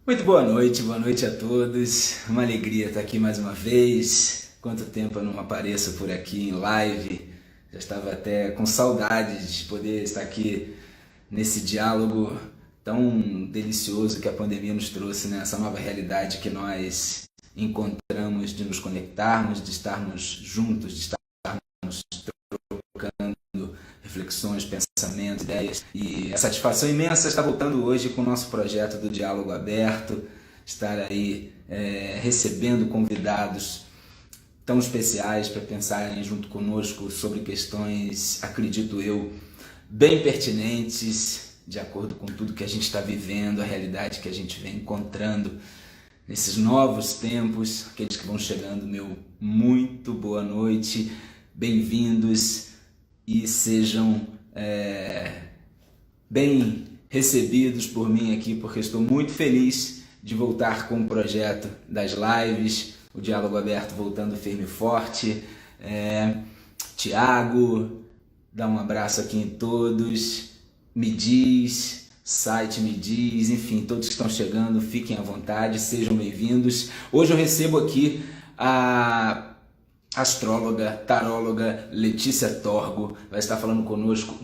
Muito boa noite a todos. Uma alegria estar aqui mais uma vez. Quanto tempo eu não apareço por aqui em live. Já estava até com saudades de poder estar aqui nesse diálogo tão delicioso que a pandemia nos trouxe, né? Essa nova realidade que nós encontramos de nos conectarmos, de estarmos juntos, de estarmos trocando reflexões, pensamentos, ideias. E a satisfação imensa está voltando hoje com o nosso projeto do Diálogo Aberto, estar aí recebendo convidados tão especiais para pensarem junto conosco sobre questões, acredito eu, bem pertinentes, de acordo com tudo que a gente está vivendo, a realidade que a gente vem encontrando nesses novos tempos. Aqueles que vão chegando, meu muito boa noite, bem-vindos e sejam bem recebidos por mim aqui, porque estou muito feliz de voltar com o projeto das lives, o Diálogo Aberto voltando firme e forte. Tiago, dá um abraço aqui em todos, me diz, site me diz, enfim, todos que estão chegando, fiquem à vontade, sejam bem-vindos. Hoje eu recebo aqui a astróloga, taróloga Letícia Torgo, vai estar falando conosco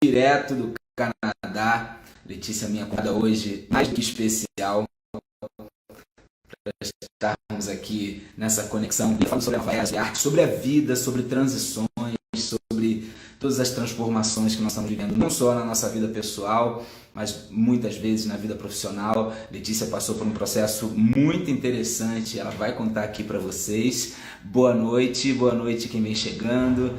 direto do Canadá. Letícia, minha convidada hoje, mais do que especial, para estarmos aqui nessa conexão, falando sobre a arte, sobre a vida, sobre transições, sobre todas as transformações que nós estamos vivendo, não só na nossa vida pessoal, mas muitas vezes na vida profissional. Letícia passou por um processo muito interessante, ela vai contar aqui para vocês. Boa noite quem vem chegando,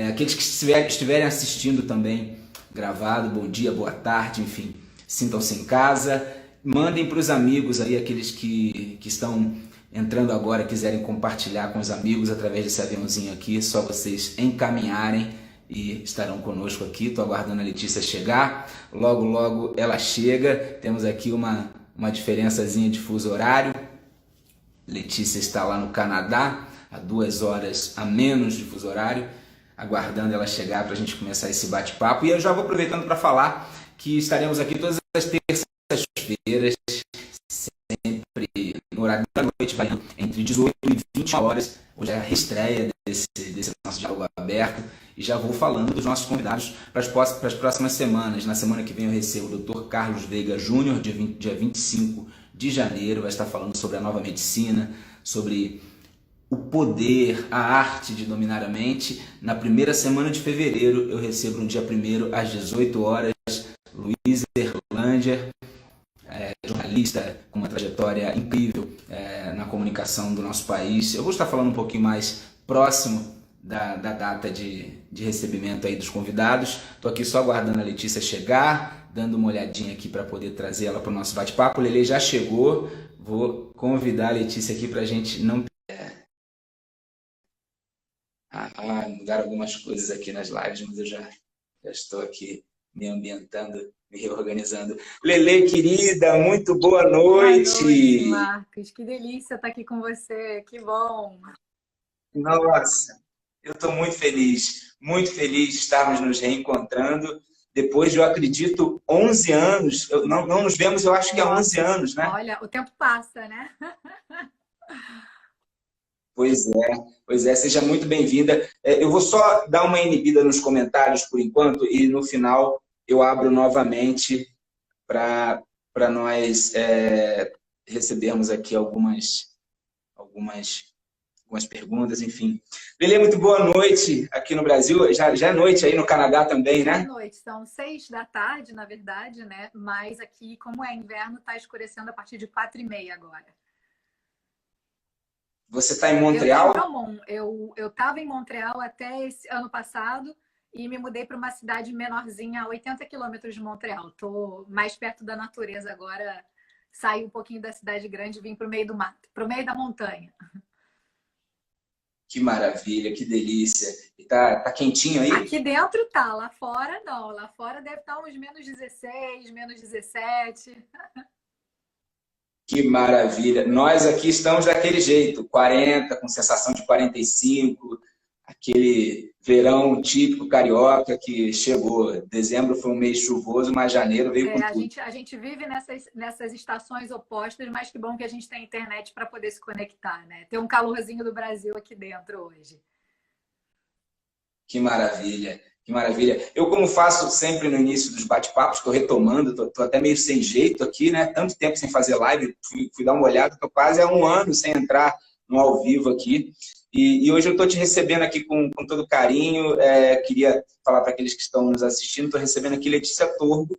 aqueles que estiverem assistindo também gravado, bom dia, boa tarde, enfim, sintam-se em casa, mandem para os amigos aí, aqueles que estão entrando agora, quiserem compartilhar com os amigos através desse aviãozinho aqui, só vocês encaminharem e estarão conosco aqui. Estou aguardando a Letícia chegar, logo logo ela chega. Temos aqui uma diferençazinha de fuso horário. Letícia está lá no Canadá, a 2 horas a menos de fuso horário, aguardando ela chegar para a gente começar esse bate-papo. E eu já vou aproveitando para falar que estaremos aqui todas as terças-feiras, sempre no horário da noite, variando entre 18 e 20 horas. Hoje é a reestreia desse nosso diálogo aberto. E já vou falando dos nossos convidados para as próximas semanas. Na semana que vem eu recebo o Dr. Carlos Veiga Júnior, dia 25 de janeiro. Vai estar falando sobre a nova medicina, sobre o poder, a arte de dominar a mente. Na primeira semana de fevereiro eu recebo no dia 1º às 18 horas Luiz Erlander, jornalista com uma trajetória incrível na comunicação do nosso país. Eu vou estar falando um pouquinho mais próximo da data de recebimento aí dos convidados. Estou aqui só aguardando a Letícia chegar, dando uma olhadinha aqui para poder trazer ela para o nosso bate-papo. O Lele já chegou, vou convidar a Letícia aqui para a gente não... mudaram algumas coisas aqui nas lives, mas eu já estou aqui me ambientando, me reorganizando. Lele, querida, muito boa noite. Boa noite, Marcos. Que delícia estar aqui com você. Que bom. Nossa, eu estou muito feliz de estarmos nos reencontrando depois de, eu acredito, 11 anos. Não nos vemos, eu acho que há 11 anos, né? Olha, o tempo passa, né? Pois é, seja muito bem-vinda. Eu vou só dar uma inibida nos comentários por enquanto e no final eu abro novamente para nós recebermos aqui algumas perguntas, enfim. Lelê, muito boa noite aqui no Brasil. Já é noite aí no Canadá também, né? É noite, são 6 da tarde, na verdade, né? Mas aqui, como é inverno, está escurecendo a partir de 4h30 agora. Você está em Montreal? Eu estava em Montreal até esse ano passado e me mudei para uma cidade menorzinha, a 80 quilômetros de Montreal. Estou mais perto da natureza agora, saí um pouquinho da cidade grande e vim para o meio do mato, para o meio da montanha. Que maravilha, que delícia. E tá quentinho aí? Aqui dentro tá, lá fora não. Lá fora deve estar uns menos 16, menos 17. Que maravilha. Nós aqui estamos daquele jeito, 40, com sensação de 45. aquele verão típico carioca que chegou. Dezembro foi um mês chuvoso, mas janeiro veio com tudo. A gente vive nessas estações opostas, mas que bom que a gente tem internet para poder se conectar, né? Tem um calorzinho do Brasil aqui dentro hoje. Que maravilha, que maravilha. Eu, como faço sempre no início dos bate-papos, estou retomando, estou até meio sem jeito aqui, né? Tanto tempo sem fazer live, fui dar uma olhada, estou quase há um ano sem entrar no ao vivo aqui. E hoje eu estou te recebendo aqui com todo carinho. Queria falar para aqueles que estão nos assistindo, estou recebendo aqui Letícia Torbo,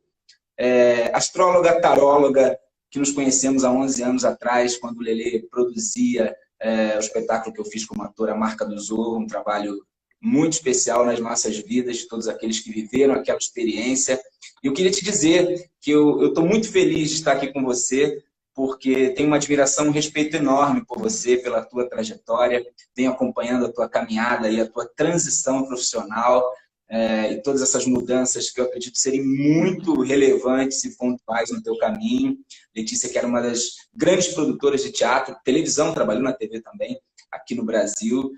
astróloga, taróloga, que nos conhecemos há 11 anos atrás, quando o Lelê produzia o espetáculo que eu fiz como ator, A Marca do Zorro, um trabalho muito especial nas nossas vidas, de todos aqueles que viveram aquela experiência. E eu queria te dizer que eu estou muito feliz de estar aqui com você, porque tenho uma admiração, um respeito enorme por você, pela tua trajetória, venho acompanhando a tua caminhada e a tua transição profissional, e todas essas mudanças que eu acredito serem muito relevantes e pontuais no teu caminho. Letícia, que era uma das grandes produtoras de teatro, televisão, trabalhou na TV também, aqui no Brasil,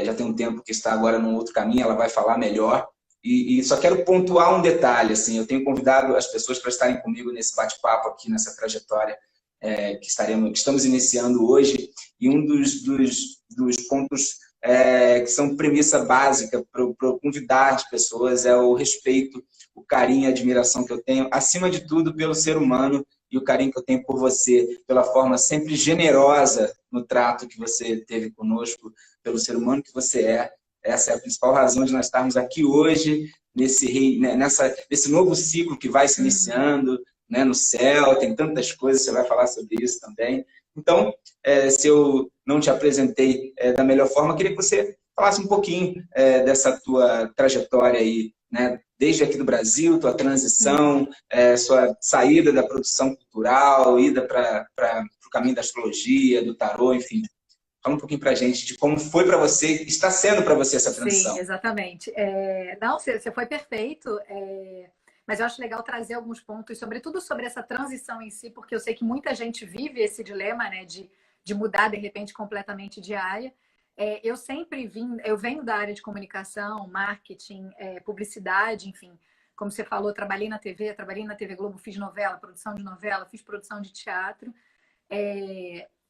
já tem um tempo que está agora num outro caminho, ela vai falar melhor. E só quero pontuar um detalhe, assim, eu tenho convidado as pessoas para estarem comigo nesse bate-papo aqui, nessa trajetória que estamos iniciando hoje, e um dos pontos que são premissa básica para eu convidar as pessoas é o respeito, o carinho e a admiração que eu tenho, acima de tudo, pelo ser humano, e o carinho que eu tenho por você, pela forma sempre generosa no trato que você teve conosco, pelo ser humano que você é. Essa é a principal razão de nós estarmos aqui hoje, nesse novo ciclo que vai se iniciando, né, no céu, tem tantas coisas, você vai falar sobre isso também. Então, se eu não te apresentei da melhor forma, queria que você falasse um pouquinho dessa tua trajetória aí, né, desde aqui do Brasil, tua transição, sua saída da produção cultural, ida para o caminho da astrologia, do tarô, enfim. Fala um pouquinho para a gente de como foi para você, está sendo para você essa transição. Sim, exatamente. Não, você foi perfeito, mas eu acho legal trazer alguns pontos, sobretudo sobre essa transição em si, porque eu sei que muita gente vive esse dilema, né, de mudar de repente completamente de área. Eu venho da área de comunicação, marketing, publicidade, enfim. Como você falou, trabalhei na TV Globo, fiz novela, produção de novela, fiz produção de teatro.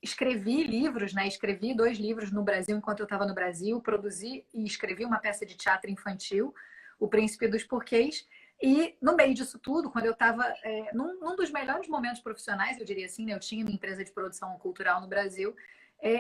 Escrevi livros, né? Escrevi 2 livros no Brasil enquanto eu estava no Brasil, produzi e escrevi uma peça de teatro infantil, O Príncipe dos Porquês. E no meio disso tudo, quando eu estava num dos melhores momentos profissionais, eu diria assim, né? Eu tinha minha empresa de produção cultural no Brasil,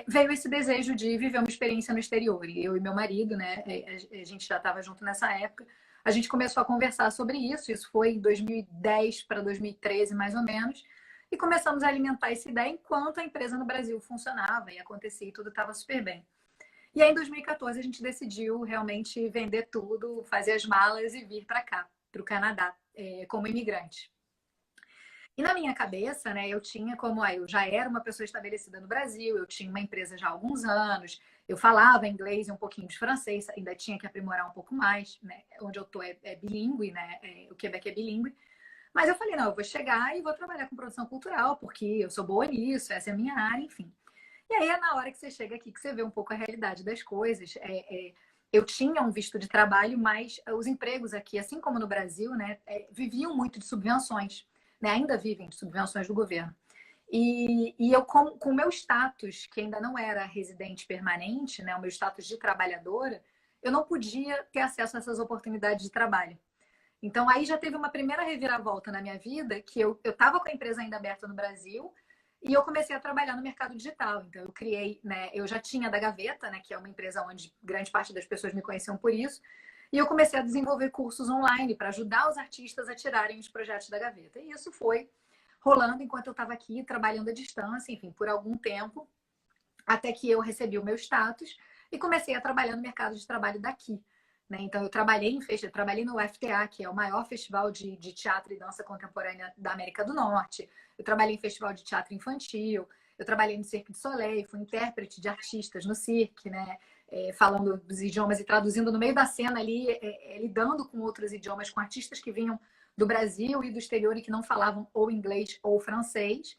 veio esse desejo de viver uma experiência no exterior. E eu e meu marido, né? A gente já estava junto nessa época. A gente começou a conversar sobre isso. Isso foi em 2010 para 2013, mais ou menos. E começamos a alimentar essa ideia enquanto a empresa no Brasil funcionava e acontecia e tudo estava super bem. E aí, em 2014, a gente decidiu realmente vender tudo, fazer as malas e vir para cá, para o Canadá, como imigrante. E na minha cabeça, né, eu já era uma pessoa estabelecida no Brasil, eu tinha uma empresa já há alguns anos, eu falava inglês e um pouquinho de francês, ainda tinha que aprimorar um pouco mais, né? Onde eu tô é bilíngue, né? O Quebec é bilíngue. Mas eu falei, não, eu vou chegar e vou trabalhar com produção cultural, porque eu sou boa nisso, essa é a minha área, enfim. E aí é na hora que você chega aqui que você vê um pouco a realidade das coisas. Eu tinha um visto de trabalho, mas os empregos aqui, assim como no Brasil, né, viviam muito de subvenções, né, ainda vivem de subvenções do governo. E eu, com o meu status, que ainda não era residente permanente, né, o meu status de trabalhadora, eu não podia ter acesso a essas oportunidades de trabalho. Então, aí já teve uma primeira reviravolta na minha vida, que eu estava com a empresa ainda aberta no Brasil e eu comecei a trabalhar no mercado digital. Então, eu criei, né, eu já tinha da Gaveta, né, que é uma empresa onde grande parte das pessoas me conheciam por isso, e eu comecei a desenvolver cursos online para ajudar os artistas a tirarem os projetos da Gaveta. E isso foi rolando enquanto eu estava aqui, trabalhando à distância, enfim, por algum tempo, até que eu recebi o meu status e comecei a trabalhar no mercado de trabalho daqui. Né? Então, eu trabalhei no UFTA, que é o maior festival de teatro e dança contemporânea da América do Norte. Eu trabalhei em festival de teatro infantil. Eu trabalhei no Cirque du Soleil, fui intérprete de artistas no Cirque, né? Falando dos idiomas e traduzindo no meio da cena ali, lidando com outros idiomas, com artistas que vinham do Brasil e do exterior e que não falavam ou inglês ou francês.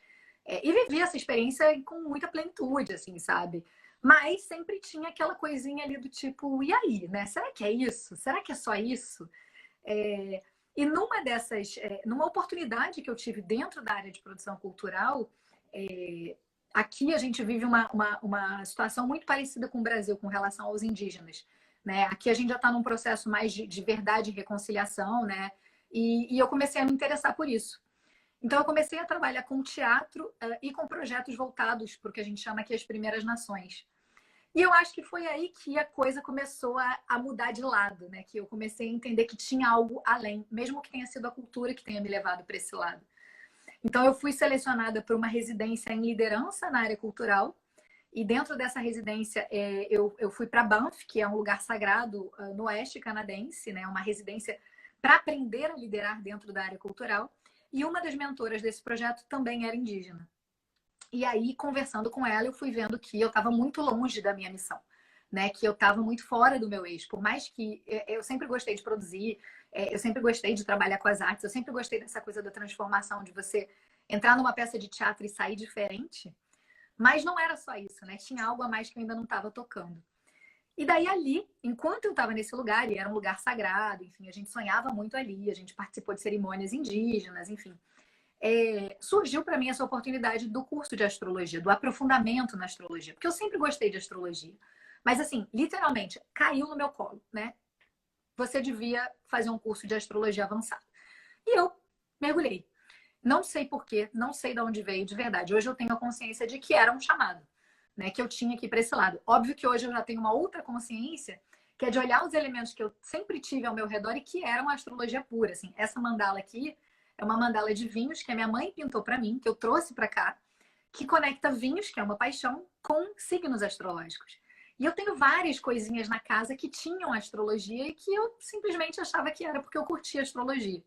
E vivi essa experiência com muita plenitude, assim, sabe? Mas sempre tinha aquela coisinha ali do tipo, e aí, né? Será que é isso? Será que é só isso? É, e numa oportunidade que eu tive dentro da área de produção cultural, aqui a gente vive uma situação muito parecida com o Brasil com relação aos indígenas, né? Aqui a gente já está num processo mais de verdade e reconciliação, né? E eu comecei a me interessar por isso. Então eu comecei a trabalhar com teatro e com projetos voltados para o que a gente chama aqui as Primeiras Nações. E eu acho que foi aí que a coisa começou a mudar de lado, né? Que eu comecei a entender que tinha algo além, mesmo que tenha sido a cultura que tenha me levado para esse lado. Então eu fui selecionada para uma residência em liderança na área cultural. E dentro dessa residência, eu fui para Banff, que é um lugar sagrado no oeste canadense, né? Uma residência para aprender a liderar dentro da área cultural. E uma das mentoras desse projeto também era indígena. E aí, conversando com ela, eu fui vendo que eu estava muito longe da minha missão, né? Que eu estava muito fora do meu eixo. Por mais que eu sempre gostei de produzir, eu sempre gostei de trabalhar com as artes, eu sempre gostei dessa coisa da transformação, de você entrar numa peça de teatro e sair diferente. Mas não era só isso, né? Tinha algo a mais que eu ainda não estava tocando. E daí ali, enquanto eu estava nesse lugar, e era um lugar sagrado, enfim, a gente sonhava muito ali, a gente participou de cerimônias indígenas, enfim. Surgiu para mim essa oportunidade do curso de astrologia, do aprofundamento na astrologia, porque eu sempre gostei de astrologia. Mas assim, literalmente, caiu no meu colo, né? Você devia fazer um curso de astrologia avançado. E eu mergulhei. Não sei porquê, não sei de onde veio de verdade. Hoje eu tenho a consciência de que era um chamado, né? Que eu tinha que ir para esse lado. Óbvio que hoje eu já tenho uma outra consciência, que é de olhar os elementos que eu sempre tive ao meu redor e que eram a astrologia pura. Assim, essa mandala aqui é uma mandala de vinhos que a minha mãe pintou para mim, que eu trouxe para cá, que conecta vinhos, que é uma paixão, com signos astrológicos. E eu tenho várias coisinhas na casa que tinham astrologia e que eu simplesmente achava que era porque eu curtia astrologia.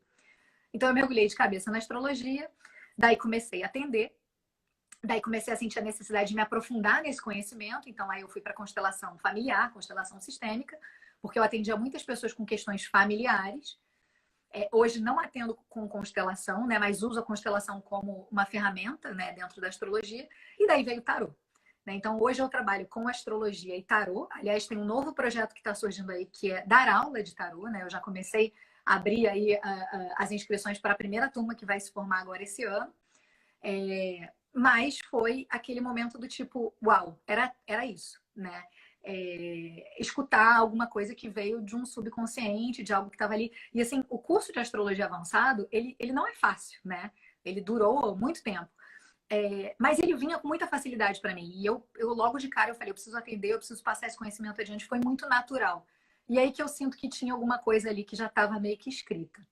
Então eu mergulhei de cabeça na astrologia, daí comecei a atender, daí comecei a sentir a necessidade de me aprofundar nesse conhecimento, então aí eu fui para constelação familiar, constelação sistêmica, porque eu atendia muitas pessoas com questões familiares. Hoje não atendo com constelação, né, mas uso a constelação como uma ferramenta, né, dentro da astrologia, e daí veio o tarô. Né? Então hoje eu trabalho com astrologia e tarô. Aliás, tem um novo projeto que está surgindo aí, que é dar aula de tarô, né? Eu já comecei a abrir aí as inscrições para a primeira turma que vai se formar agora esse ano. Mas foi aquele momento do tipo, uau, era isso, né? Escutar alguma coisa que veio de um subconsciente, de algo que estava ali. E assim, o curso de astrologia avançado, ele não é fácil, né? Ele durou muito tempo. Mas ele vinha com muita facilidade para mim. E eu logo de cara eu falei, eu preciso atender, eu preciso passar esse conhecimento adiante. Foi muito natural. E aí que eu sinto que tinha alguma coisa ali que já estava meio que escrita.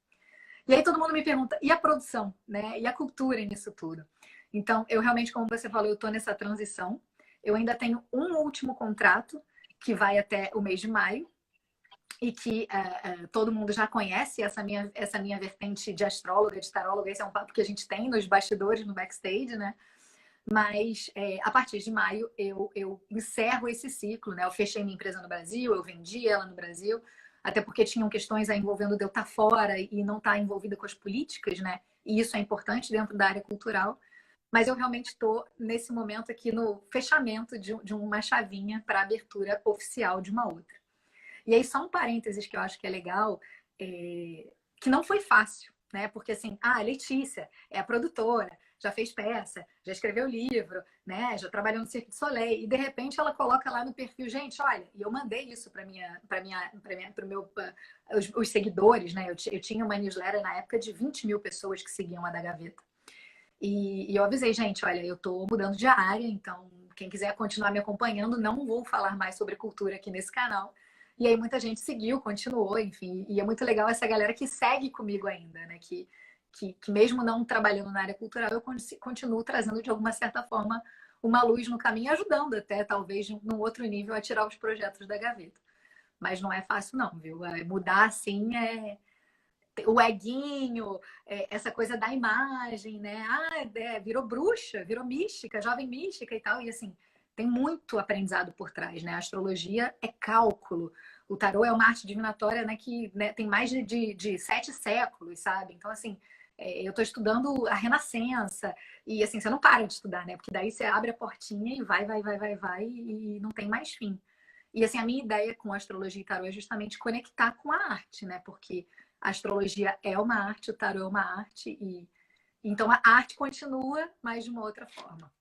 E aí todo mundo me pergunta, e a produção, né? E a cultura nisso tudo? Então, eu realmente, como você falou, eu estou nessa transição. Eu ainda tenho um último contrato que vai até o mês de maio e que todo mundo já conhece essa minha vertente de astróloga, de taróloga. Esse é um papo que a gente tem nos bastidores, no backstage, né? Mas a partir de maio eu encerro esse ciclo, né? Eu fechei minha empresa no Brasil, eu vendi ela no Brasil, até porque tinham questões aí envolvendo de eu estar fora e não estar envolvida com as políticas, né? E isso é importante dentro da área cultural. Mas eu realmente estou nesse momento aqui no fechamento de uma chavinha para abertura oficial de uma outra. E aí, só um parênteses que eu acho que é legal, que não foi fácil, né? Porque assim, a Letícia é a produtora, já fez peça, já escreveu livro, né? Já trabalhou no Cirque du Soleil, e de repente ela coloca lá no perfil, gente, olha, e eu mandei isso para os seguidores, né? Eu tinha uma newsletter na época de 20 mil pessoas que seguiam a da Gaveta. E eu avisei, gente, olha, eu tô mudando de área, então quem quiser continuar me acompanhando, não vou falar mais sobre cultura aqui nesse canal. E aí muita gente seguiu, continuou, enfim. E é muito legal essa galera que segue comigo ainda, né? Que mesmo não trabalhando na área cultural, eu continuo trazendo de alguma certa forma uma luz no caminho, ajudando até, talvez, num outro nível, a tirar os projetos da gaveta. Mas não é fácil não, viu? Mudar assim o eguinho, essa coisa da imagem, né? Virou bruxa, virou mística, jovem mística e tal. E assim, tem muito aprendizado por trás, né? A astrologia é cálculo. O tarô é uma arte divinatória, né, que né, tem mais de 7 séculos, sabe? Então, assim, eu estou estudando a Renascença, e assim, você não para de estudar, né? Porque daí você abre a portinha e vai, e não tem mais fim. E assim, a minha ideia com astrologia e tarô é justamente conectar com a arte, né? Porque a astrologia é uma arte, o tarô é uma arte, e então a arte continua, mas de uma outra forma.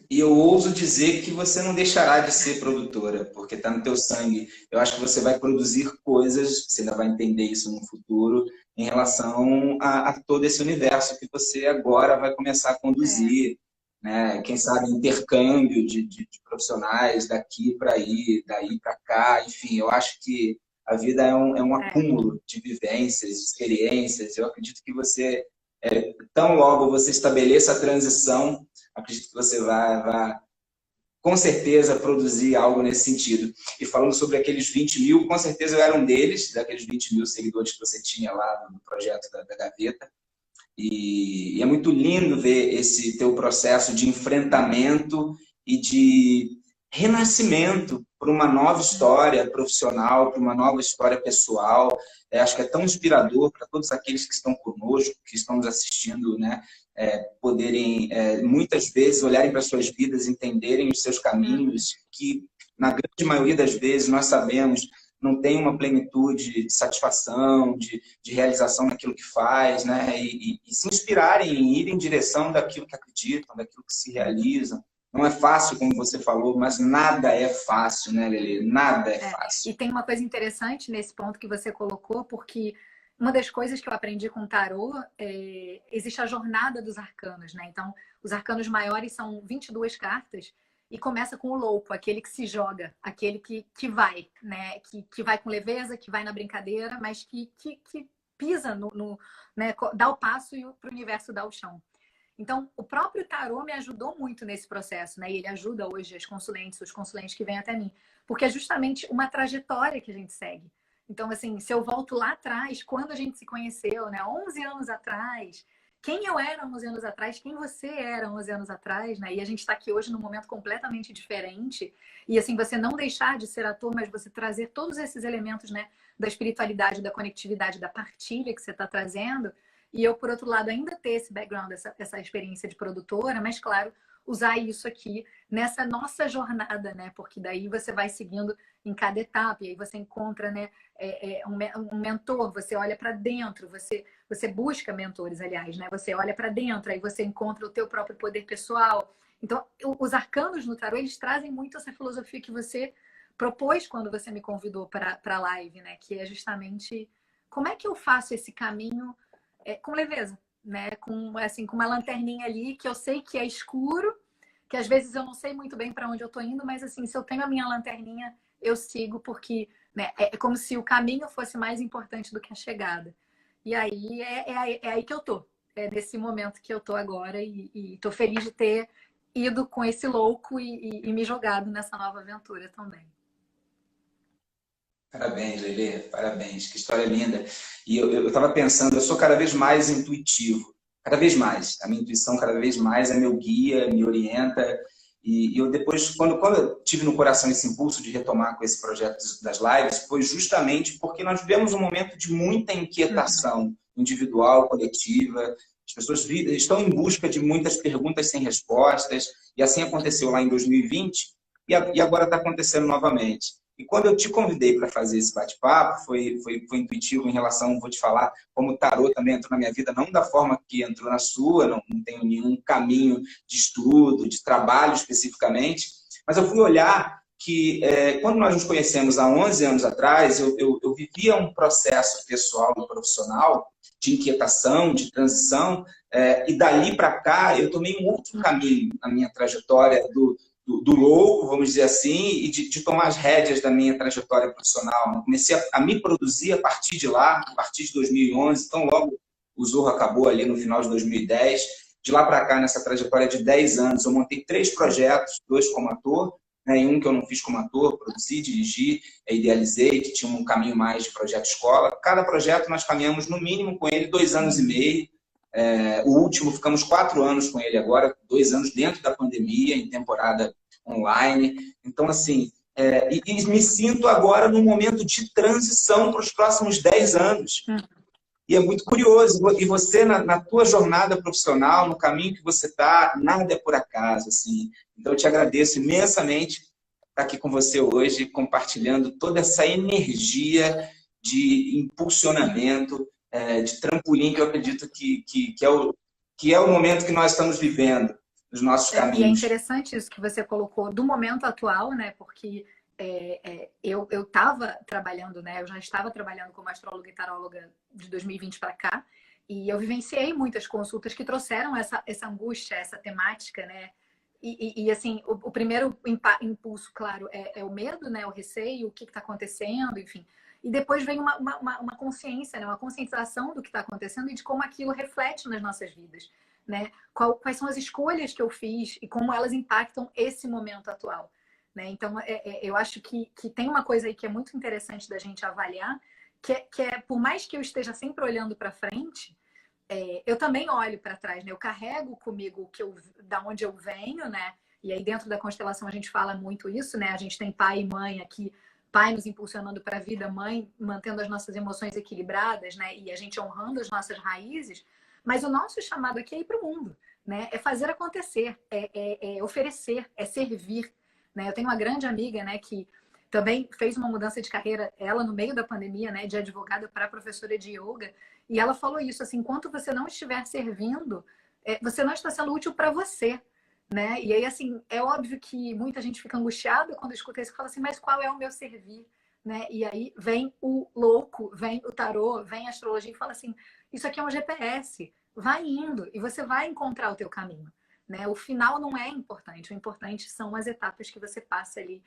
E eu ouso dizer que você não deixará de ser produtora, porque está no teu sangue. Eu acho que você vai produzir coisas, você ainda vai entender isso no futuro, em relação a todo esse universo que você agora vai começar a conduzir, né? Quem sabe intercâmbio de profissionais daqui para aí, daí para cá, enfim, eu acho que a vida é um acúmulo de vivências, de experiências. Eu acredito que você, tão logo você estabeleça a transição, acredito que você vai, com certeza, produzir algo nesse sentido. E falando sobre aqueles 20 mil, com certeza eu era um deles, daqueles 20 mil seguidores que você tinha lá no projeto da Gaveta. E é muito lindo ver esse teu processo de enfrentamento e de renascimento para uma nova história profissional, para uma nova história pessoal. Acho que é tão inspirador para todos aqueles que estão conosco, que estão nos assistindo, né? Poderem, muitas vezes, olharem para suas vidas, entenderem os seus caminhos, que, na grande maioria das vezes, nós sabemos, não tem uma plenitude de satisfação, de realização naquilo que faz, né? E se inspirarem em ir em direção daquilo que acreditam, daquilo que se realizam. Não é fácil, como você falou, mas nada é fácil, né, Lelê? Nada é fácil. E tem uma coisa interessante nesse ponto que você colocou, porque uma das coisas que eu aprendi com o tarô existe a jornada dos arcanos, né? Então, os arcanos maiores são 22 cartas e começa com o louco, aquele que se joga, aquele que vai, né? Que vai com leveza, que vai na brincadeira, mas que pisa né? Dá o passo e para o universo dá o chão. Então, o próprio tarô me ajudou muito nesse processo, né? E ele ajuda hoje os consulentes que vêm até mim, porque é justamente uma trajetória que a gente segue. Então, assim, se eu volto lá atrás, quando a gente se conheceu, né? 11 anos atrás, quem eu era 11 anos atrás, quem você era 11 anos atrás, né? E a gente está aqui hoje num momento completamente diferente. E, assim, você não deixar de ser ator, mas você trazer todos esses elementos, né? Da espiritualidade, da conectividade, da partilha que você está trazendo. E eu, por outro lado, ainda ter esse background, essa experiência de produtora, mas, claro, usar isso aqui nessa nossa jornada, né? Porque daí você vai seguindo em cada etapa, e aí você encontra, né, um mentor, você olha para dentro, você busca mentores, aliás, né? Você olha para dentro, aí você encontra o teu próprio poder pessoal. Então, os arcanos no tarô, eles trazem muito essa filosofia que você propôs quando você me convidou para a live, né? Que é justamente como é que eu faço esse caminho com leveza, né? Com, assim, com uma lanterninha ali que eu sei que é escuro, que às vezes eu não sei muito bem para onde eu tô indo, mas assim, se eu tenho a minha lanterninha, eu sigo, porque, né, é como se o caminho fosse mais importante do que a chegada. E aí é aí que eu tô. É nesse momento que eu tô agora e tô feliz de ter ido com esse louco e me jogado nessa nova aventura também. Parabéns, Lelê, parabéns, que história linda. E eu estava pensando, eu sou cada vez mais intuitivo, cada vez mais. A minha intuição cada vez mais é meu guia, me orienta. E eu depois, quando eu tive no coração esse impulso de retomar com esse projeto das lives, foi justamente porque nós vivemos um momento de muita inquietação individual, coletiva. As pessoas estão em busca de muitas perguntas sem respostas, e assim aconteceu lá em 2020, e agora está acontecendo novamente. E quando eu te convidei para fazer esse bate-papo, foi intuitivo em relação, vou te falar, como o tarô também entrou na minha vida, não da forma que entrou na sua, não tenho nenhum caminho de estudo, de trabalho especificamente, mas eu fui olhar que quando nós nos conhecemos há 11 anos atrás, eu vivia um processo pessoal e profissional de inquietação, de transição, e dali para cá eu tomei um outro caminho na minha trajetória do louco, vamos dizer assim, e de tomar as rédeas da minha trajetória profissional. Eu comecei a me produzir a partir de lá, a partir de 2011, então logo o Zorro acabou ali no final de 2010. De lá para cá, nessa trajetória de 10 anos, eu montei 3 projetos, 2 como ator, né, e um que eu não fiz como ator, produzi, dirigi, idealizei, que tinha um caminho mais de projeto escola. Cada projeto nós caminhamos no mínimo com ele 2 anos e meio. O último, ficamos 4 anos com ele agora, 2 anos dentro da pandemia, em temporada online. Então, assim, e me sinto agora num momento de transição para os próximos 10 anos. E é muito curioso. E você, na tua jornada profissional, no caminho que você está, nada é por acaso, assim. Então, eu te agradeço imensamente estar aqui com você hoje, compartilhando toda essa energia de impulsionamento, de trampolim, que eu acredito que é o momento que nós estamos vivendo nos nossos E é caminhos. interessante isso que você colocou do momento atual, né? Porque eu estava trabalhando, né? Eu já estava trabalhando como astróloga e taróloga de 2020 para cá, e eu vivenciei muitas consultas que trouxeram essa angústia, essa temática, né? Assim, o primeiro impulso, claro, é o medo, né? O receio, o que está acontecendo, enfim. E depois vem uma consciência, né? Uma conscientização do que está acontecendo e de como aquilo reflete nas nossas vidas, né? Quais são as escolhas que eu fiz e como elas impactam esse momento atual, né? Então, eu acho que tem uma coisa aí que é muito interessante da gente avaliar, que é por mais que eu esteja sempre olhando para frente, eu também olho para trás, né? Eu carrego comigo da onde eu venho, né? E aí dentro da constelação a gente fala muito isso, né? A gente tem pai e mãe aqui, pai nos impulsionando para a vida, mãe mantendo as nossas emoções equilibradas, né? E a gente honrando as nossas raízes. Mas o nosso chamado aqui é ir para o mundo, né? É fazer acontecer, é oferecer, é servir, né? Eu tenho uma grande amiga, né? Que também fez uma mudança de carreira, ela no meio da pandemia, né? De advogada para professora de yoga. E ela falou isso, assim, enquanto você não estiver servindo, você não está sendo útil para você, né? E aí, assim, é óbvio que muita gente fica angustiada quando escuta isso e fala assim, mas qual é o meu servir? Né? E aí vem o louco, vem o tarô, vem a astrologia e fala assim, isso aqui é um GPS, vai indo e você vai encontrar o teu caminho, né? O final não é importante, o importante são as etapas que você passa ali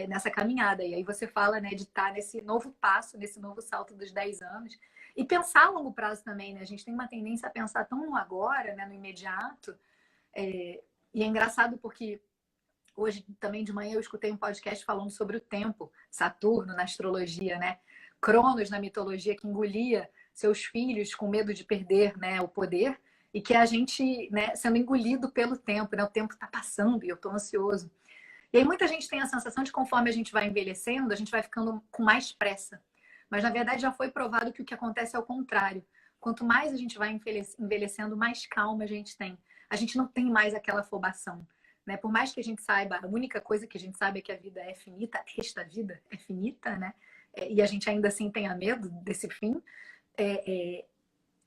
nessa caminhada. E aí você fala, né, de estar nesse novo passo, nesse novo salto dos 10 anos. E pensar a longo prazo também, né? A gente tem uma tendência a pensar tão no agora, né, no imediato. E é engraçado porque hoje também de manhã eu escutei um podcast falando sobre o tempo, Saturno na astrologia, né? Cronos na mitologia que engolia seus filhos com medo de perder, né, o poder, e que a gente, né, sendo engolido pelo tempo, né? O tempo está passando e eu estou ansioso. E aí muita gente tem a sensação de que conforme a gente vai envelhecendo, a gente vai ficando com mais pressa. Mas na verdade já foi provado que o que acontece é o contrário. Quanto mais a gente vai envelhecendo, mais calma a gente tem. A gente não tem mais aquela afobação, né? Por mais que a gente saiba, a única coisa que a gente sabe é que a vida é finita, esta vida é finita, né? E a gente ainda assim tenha medo desse fim,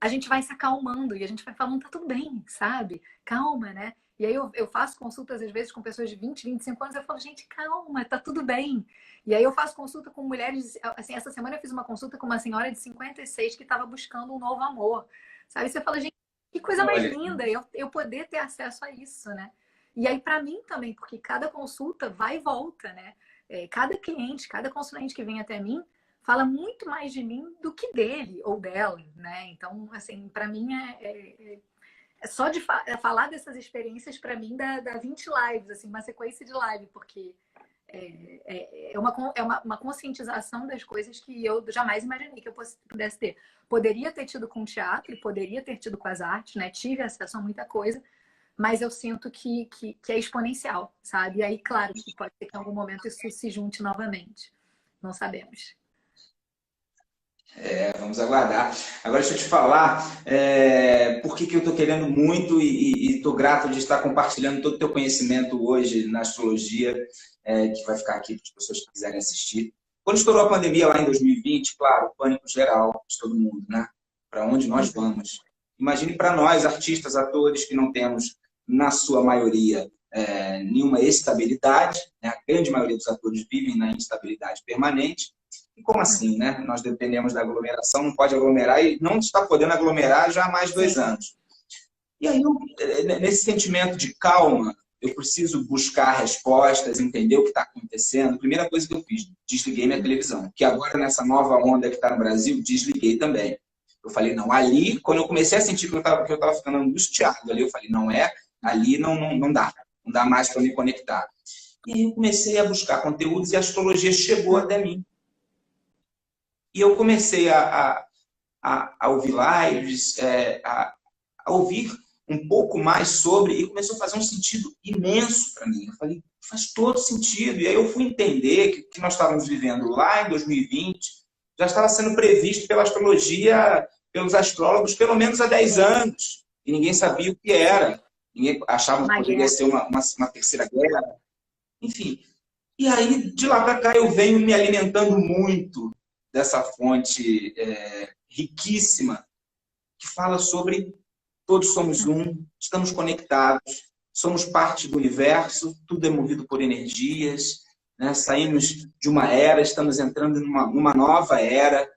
a gente vai se acalmando e a gente vai falando, tá tudo bem, sabe? Calma, né? E aí eu faço consultas, às vezes, com pessoas de 20, 25 anos, eu falo, gente, calma, tá tudo bem. E aí eu faço consulta com mulheres, assim, essa semana eu fiz uma consulta com uma senhora de 56 que estava buscando um novo amor, sabe? Você fala, gente, que coisa mais linda eu poder ter acesso a isso, né? E aí para mim também, porque cada consulta vai e volta, né? Cada cliente, cada consulente que vem até mim, fala muito mais de mim do que dele ou dela, né? Então, assim, para mim só de falar dessas experiências, para mim, dá 20 lives, assim, uma sequência de live, porque é uma conscientização das coisas que eu jamais imaginei que eu pudesse ter. Poderia ter tido com o teatro, poderia ter tido com as artes, né? Tive acesso a muita coisa, mas eu sinto que é exponencial, sabe? E aí, claro, que pode ser que em algum momento isso se junte novamente. Não sabemos. Vamos aguardar. Agora, deixa eu te falar por que eu estou querendo muito e estou grato de estar compartilhando todo o teu conhecimento hoje na astrologia, que vai ficar aqui para as pessoas que quiserem assistir. Quando estourou a pandemia lá em 2020, claro, pânico geral de todo mundo, né? Para onde nós vamos? Imagine para nós, artistas, atores, que não temos, na sua maioria, nenhuma estabilidade, né? A grande maioria dos atores vivem na instabilidade permanente. E como assim, né? Nós dependemos da aglomeração, não pode aglomerar e não está podendo aglomerar já há mais de 2 anos. E aí, nesse sentimento de calma, eu preciso buscar respostas, entender o que está acontecendo. A primeira coisa que eu fiz, desliguei minha televisão, que agora nessa nova onda que está no Brasil, desliguei também. Eu falei, não, ali, quando eu comecei a sentir que eu estava ficando angustiado ali, eu falei, não ali não dá mais para me conectar. E aí eu comecei a buscar conteúdos e a astrologia chegou até mim. E eu comecei a ouvir lives, a ouvir um pouco mais sobre, e começou a fazer um sentido imenso para mim. Eu falei, faz todo sentido. E aí eu fui entender que nós estávamos vivendo lá em 2020, já estava sendo previsto pela astrologia pelos astrólogos pelo menos há 10 anos, e ninguém sabia o que era. Ninguém achava que poderia ser uma terceira guerra. Enfim, e aí, de lá para cá, eu venho me alimentando muito dessa fonte riquíssima que fala sobre todos somos um, estamos conectados, somos parte do universo, tudo é movido por energias, né? Saímos de uma era, estamos entrando numa nova era.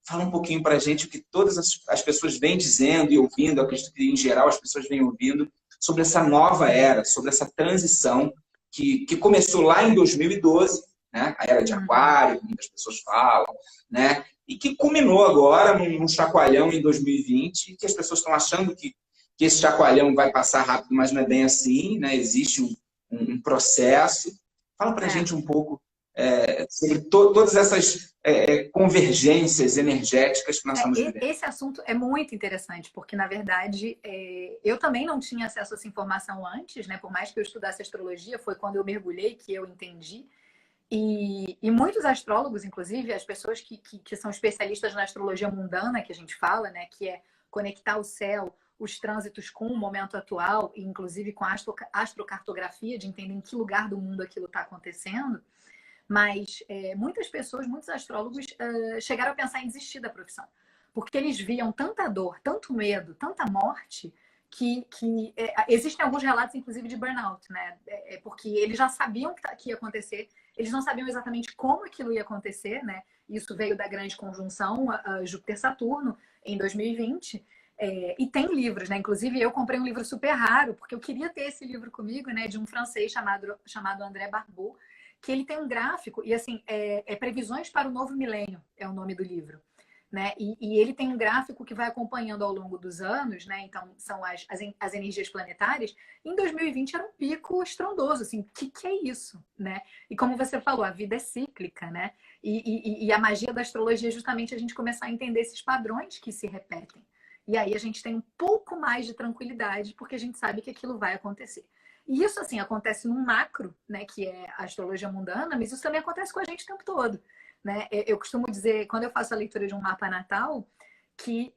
Fala um pouquinho para a gente o que todas as pessoas vêm dizendo e ouvindo, eu acredito que em geral as pessoas vêm ouvindo, sobre essa nova era, sobre essa transição que começou lá em 2012, né? A era de Aquário, muitas pessoas falam, né? E que culminou agora num chacoalhão em 2020, que as pessoas estão achando que esse chacoalhão vai passar rápido, mas não é bem assim, né? Existe um processo. Fala para a gente um pouco sobre todas essas convergências energéticas que nós estamos vivendo. Esse assunto é muito interessante, porque, na verdade, eu também não tinha acesso a essa informação antes, né? Por mais que eu estudasse astrologia, foi quando eu mergulhei que eu entendi. E muitos astrólogos, inclusive, as pessoas que são especialistas na astrologia mundana, que a gente fala, né? Que é conectar o céu, os trânsitos com o momento atual, e inclusive com a astrocartografia, de entender em que lugar do mundo aquilo está acontecendo. Mas muitas pessoas, muitos astrólogos chegaram a pensar em desistir da profissão. Porque eles viam tanta dor, tanto medo, tanta morte, que existem alguns relatos, inclusive, de burnout, né? Porque eles já sabiam que ia acontecer, eles não sabiam exatamente como aquilo ia acontecer, né? Isso veio da grande conjunção Júpiter-Saturno em 2020. E tem livros, né? Inclusive, eu comprei um livro super raro, porque eu queria ter esse livro comigo, né? De um francês chamado André Barbeau, que ele tem um gráfico, e assim, Previsões para o Novo Milênio é o nome do livro, né? E ele tem um gráfico que vai acompanhando ao longo dos anos, né? Então, são as energias planetárias. Em 2020 era um pico estrondoso, assim, o que é isso, né? E como você falou, a vida é cíclica, né? E a magia da astrologia é justamente a gente começar a entender esses padrões que se repetem. E aí a gente tem um pouco mais de tranquilidade, porque a gente sabe que aquilo vai acontecer. E isso, assim, acontece num macro, né, que é a astrologia mundana, mas isso também acontece com a gente o tempo todo, né? Eu costumo dizer, quando eu faço a leitura de um mapa natal, que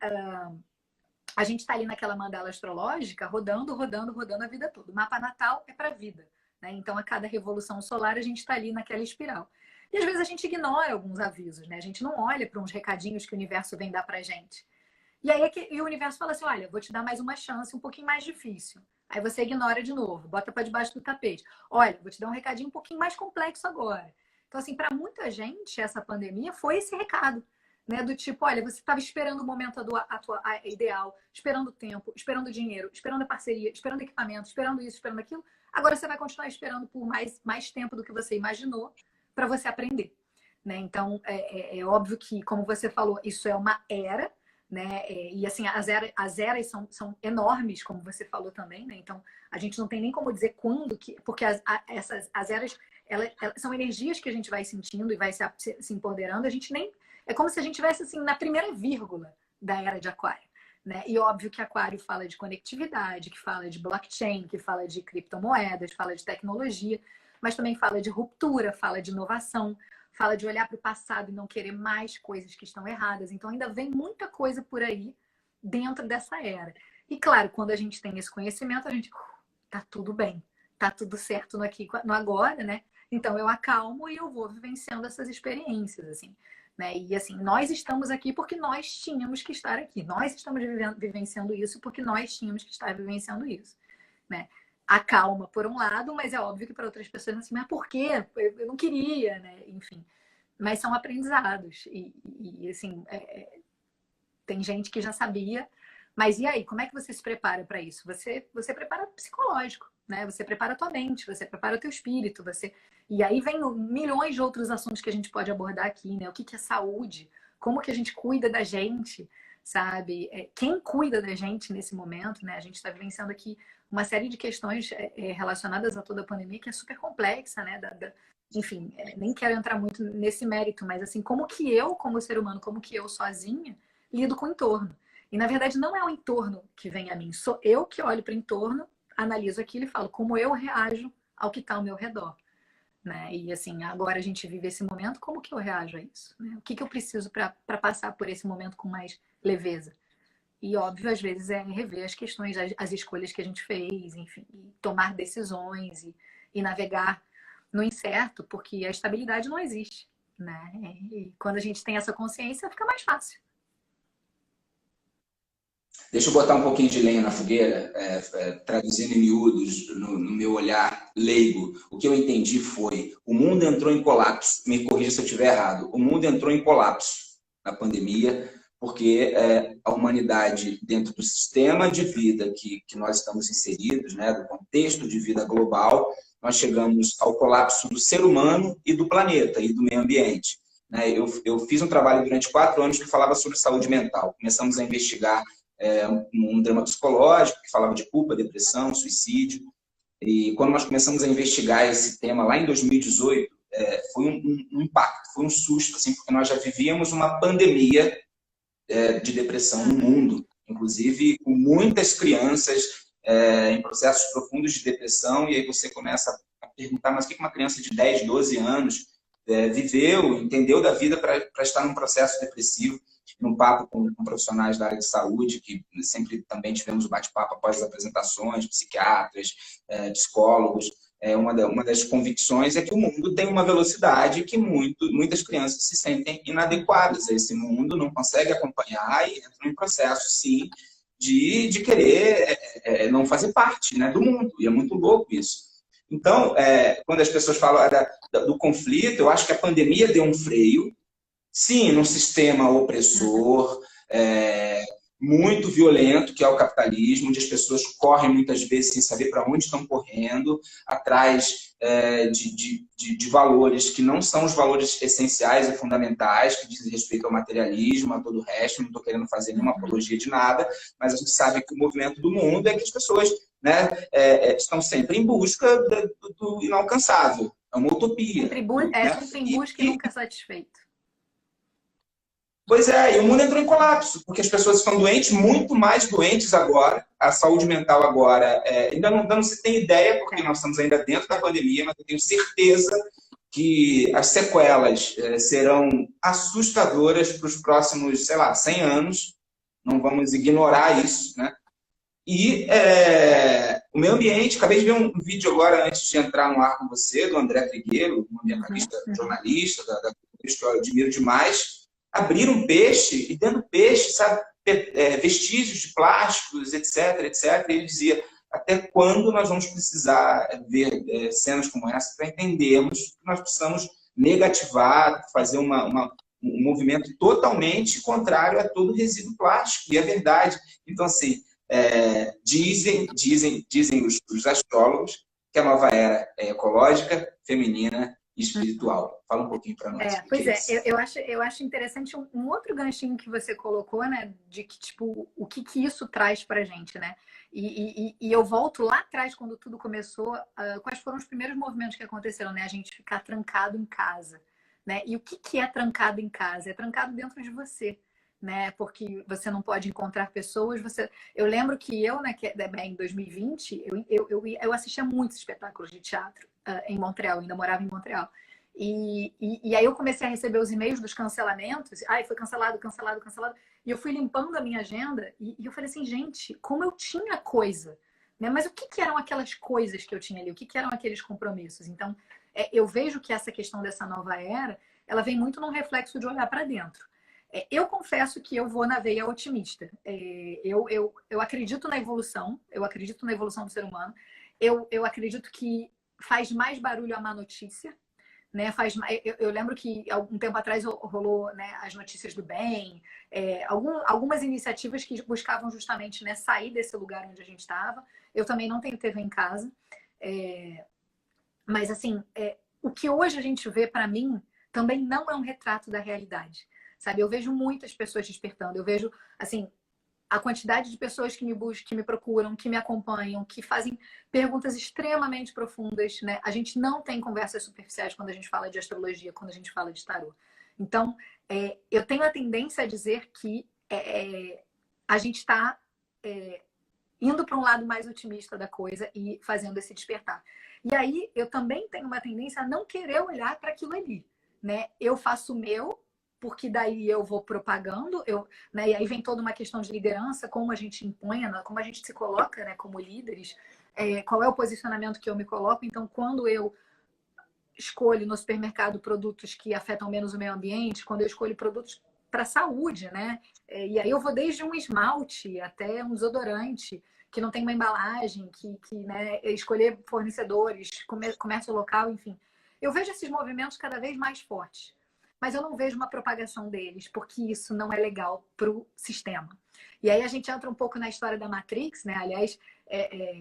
a gente está ali naquela mandala astrológica, rodando a vida toda. O mapa natal é para a vida, né? Então, a cada revolução solar, a gente está ali naquela espiral. E às vezes a gente ignora alguns avisos, né? A gente não olha para uns recadinhos que o universo vem dar para a gente. E aí o universo fala assim, olha, vou te dar mais uma chance um pouquinho mais difícil. Aí você ignora de novo, bota para debaixo do tapete. Olha, vou te dar um recadinho um pouquinho mais complexo agora. Então, assim, para muita gente, essa pandemia foi esse recado, né? Do tipo, olha, você estava esperando o momento ideal, esperando o tempo, esperando o dinheiro, esperando a parceria, esperando o equipamento, esperando isso, esperando aquilo. Agora você vai continuar esperando por mais tempo do que você imaginou para você aprender, né? Então, é óbvio que, como você falou, isso é uma era, né? E assim, as eras são enormes, como você falou também, né? Então, a gente não tem nem como dizer quando que, porque as eras elas são energias que a gente vai sentindo e vai se empoderando. A gente nem é como se a gente estivesse assim na primeira vírgula da era de Aquário, né? E óbvio que Aquário fala de conectividade, que fala de blockchain, que fala de criptomoedas, fala de tecnologia, mas também fala de ruptura, fala de inovação, fala de olhar para o passado e não querer mais coisas que estão erradas. Então, ainda vem muita coisa por aí dentro dessa era. E, claro, quando a gente tem esse conhecimento, a gente tá tudo bem, tá tudo certo no aqui, no agora, né? Então, eu acalmo e eu vou vivenciando essas experiências, assim, né? E, assim, nós estamos aqui porque nós tínhamos que estar aqui. Nós estamos vivenciando isso porque nós tínhamos que estar vivenciando isso, né? Acalma por um lado, mas é óbvio que para outras pessoas assim, mas por quê? Eu não queria, né? Enfim, mas são aprendizados e assim, tem gente que já sabia, mas e aí, como é que você se prepara para isso? Você prepara psicológico, né? Você prepara a tua mente, você prepara o teu espírito, e aí vem milhões de outros assuntos que a gente pode abordar aqui, né? O que é saúde? Como que a gente cuida da gente, sabe? Quem cuida da gente nesse momento, né? A gente está vivenciando aqui uma série de questões relacionadas a toda a pandemia que é super complexa, né? Enfim, nem quero entrar muito nesse mérito, mas assim, como que eu, como ser humano, como que eu sozinha, lido com o entorno. E na verdade não é o entorno que vem a mim, sou eu que olho para o entorno, analiso aquilo e falo como eu reajo ao que está ao meu redor. né? E assim, agora a gente vive esse momento, como que eu reajo a isso? Né? O que eu preciso para passar por esse momento com mais leveza? E óbvio, às vezes é rever as questões, as escolhas que a gente fez, enfim, e tomar decisões e navegar no incerto, porque a estabilidade não existe, né? E quando a gente tem essa consciência, fica mais fácil. Deixa eu botar um pouquinho de lenha na fogueira, traduzindo em miúdos, no meu olhar leigo. O que eu entendi foi: o mundo entrou em colapso, me corrija se eu estiver errado, o mundo entrou em colapso na pandemia, porque a humanidade, dentro do sistema de vida que nós estamos inseridos, né, do contexto de vida global, nós chegamos ao colapso do ser humano e do planeta e do meio ambiente. Eu fiz um trabalho durante 4 anos que falava sobre saúde mental. Começamos a investigar um drama psicológico que falava de culpa, depressão, suicídio. E quando nós começamos a investigar esse tema lá em 2018, foi um impacto, foi um susto, assim, porque nós já vivíamos uma pandemia de depressão no mundo, inclusive com muitas crianças em processos profundos de depressão, e aí você começa a perguntar, mas o que uma criança de 10, 12 anos viveu, entendeu da vida para estar num processo depressivo? Num papo com profissionais da área de saúde, que sempre também tivemos o bate-papo após as apresentações, psiquiatras, psicólogos, uma das convicções é que o mundo tem uma velocidade que muitas crianças se sentem inadequadas a esse mundo, não conseguem acompanhar e entram em processo, sim, de querer não fazer parte, né, do mundo. E é muito louco isso. Então, quando as pessoas falam do conflito, eu acho que a pandemia deu um freio, sim, num sistema opressor, muito violento, que é o capitalismo, onde as pessoas correm muitas vezes sem saber para onde estão correndo, atrás de valores que não são os valores essenciais e fundamentais, que dizem respeito ao materialismo, a todo o resto. Não estou querendo fazer nenhuma apologia de nada, mas a gente sabe que o movimento do mundo é que as pessoas, né, estão sempre em busca do inalcançável. É uma utopia. Sempre em busca e nunca satisfeito. Pois é, e o mundo entrou em colapso, porque as pessoas estão doentes, muito mais doentes agora. A saúde mental agora, ainda não se tem ideia, porque nós estamos ainda dentro da pandemia, mas eu tenho certeza que as sequelas serão assustadoras para os próximos, sei lá, 100 anos. Não vamos ignorar isso, né? E o meio ambiente, acabei de ver um vídeo agora, antes de entrar no ar com você, do André Trigueiro, um ambientalista, jornalista, que eu admiro demais. Abrir um peixe, e dentro do peixe, sabe, vestígios de plásticos, etc, etc. E ele dizia: até quando nós vamos precisar ver cenas como essa para entendermos que nós precisamos negativar, fazer um movimento totalmente contrário a todo resíduo plástico? E é verdade. Então, assim, dizem os astrólogos que a nova era é ecológica, feminina e espiritual. Fala um pouquinho para nós. Pois eu acho interessante um outro ganchinho que você colocou, né? De que, tipo, o que isso traz pra gente, né? E eu volto lá atrás, quando tudo começou, quais foram os primeiros movimentos que aconteceram, né? A gente ficar trancado em casa, né? E o que é trancado em casa? É trancado dentro de você, né? Porque você não pode encontrar pessoas. Eu lembro que eu, né, em 2020, eu assistia muitos espetáculos de teatro em Montreal, ainda morava em Montreal. E aí eu comecei a receber os e-mails dos cancelamentos. Ai, foi cancelado, cancelado, cancelado. E eu fui limpando a minha agenda e eu falei assim, gente, como eu tinha coisa, né? Mas o que eram aquelas coisas que eu tinha ali? O que eram aqueles compromissos? Então, eu vejo que essa questão dessa nova era, ela vem muito num reflexo de olhar para dentro. Eu confesso que eu vou na veia otimista. Eu acredito na evolução, eu acredito na evolução do ser humano. Eu acredito que faz mais barulho a má notícia, né? Eu lembro que algum tempo atrás rolou, né, as notícias do bem, algumas iniciativas que buscavam justamente, né, sair desse lugar onde a gente estava. Eu também não tenho TV em casa, mas assim, o que hoje a gente vê, para mim, também não é um retrato da realidade, sabe? Eu vejo muitas pessoas despertando, eu vejo, assim, a quantidade de pessoas que me buscam, que me procuram, que me acompanham, que fazem perguntas extremamente profundas, né? A gente não tem conversas superficiais quando a gente fala de astrologia, quando a gente fala de tarô. Então, eu tenho a tendência a dizer que a gente está indo para um lado mais otimista da coisa e fazendo esse despertar. E aí eu também tenho uma tendência a não querer olhar para aquilo ali, né? Eu faço o meu, porque daí eu vou propagando, né? E aí vem toda uma questão de liderança, como a gente impõe, como a gente se coloca, né, como líderes, qual é o posicionamento que eu me coloco. Então, quando eu escolho no supermercado produtos que afetam menos o meio ambiente, quando eu escolho produtos para saúde, né? E aí eu vou desde um esmalte até um desodorante que não tem uma embalagem, né, escolher fornecedores, comércio local, enfim. Eu vejo esses movimentos cada vez mais fortes, mas eu não vejo uma propagação deles, porque isso não é legal para o sistema. E aí a gente entra um pouco na história da Matrix, né? Aliás,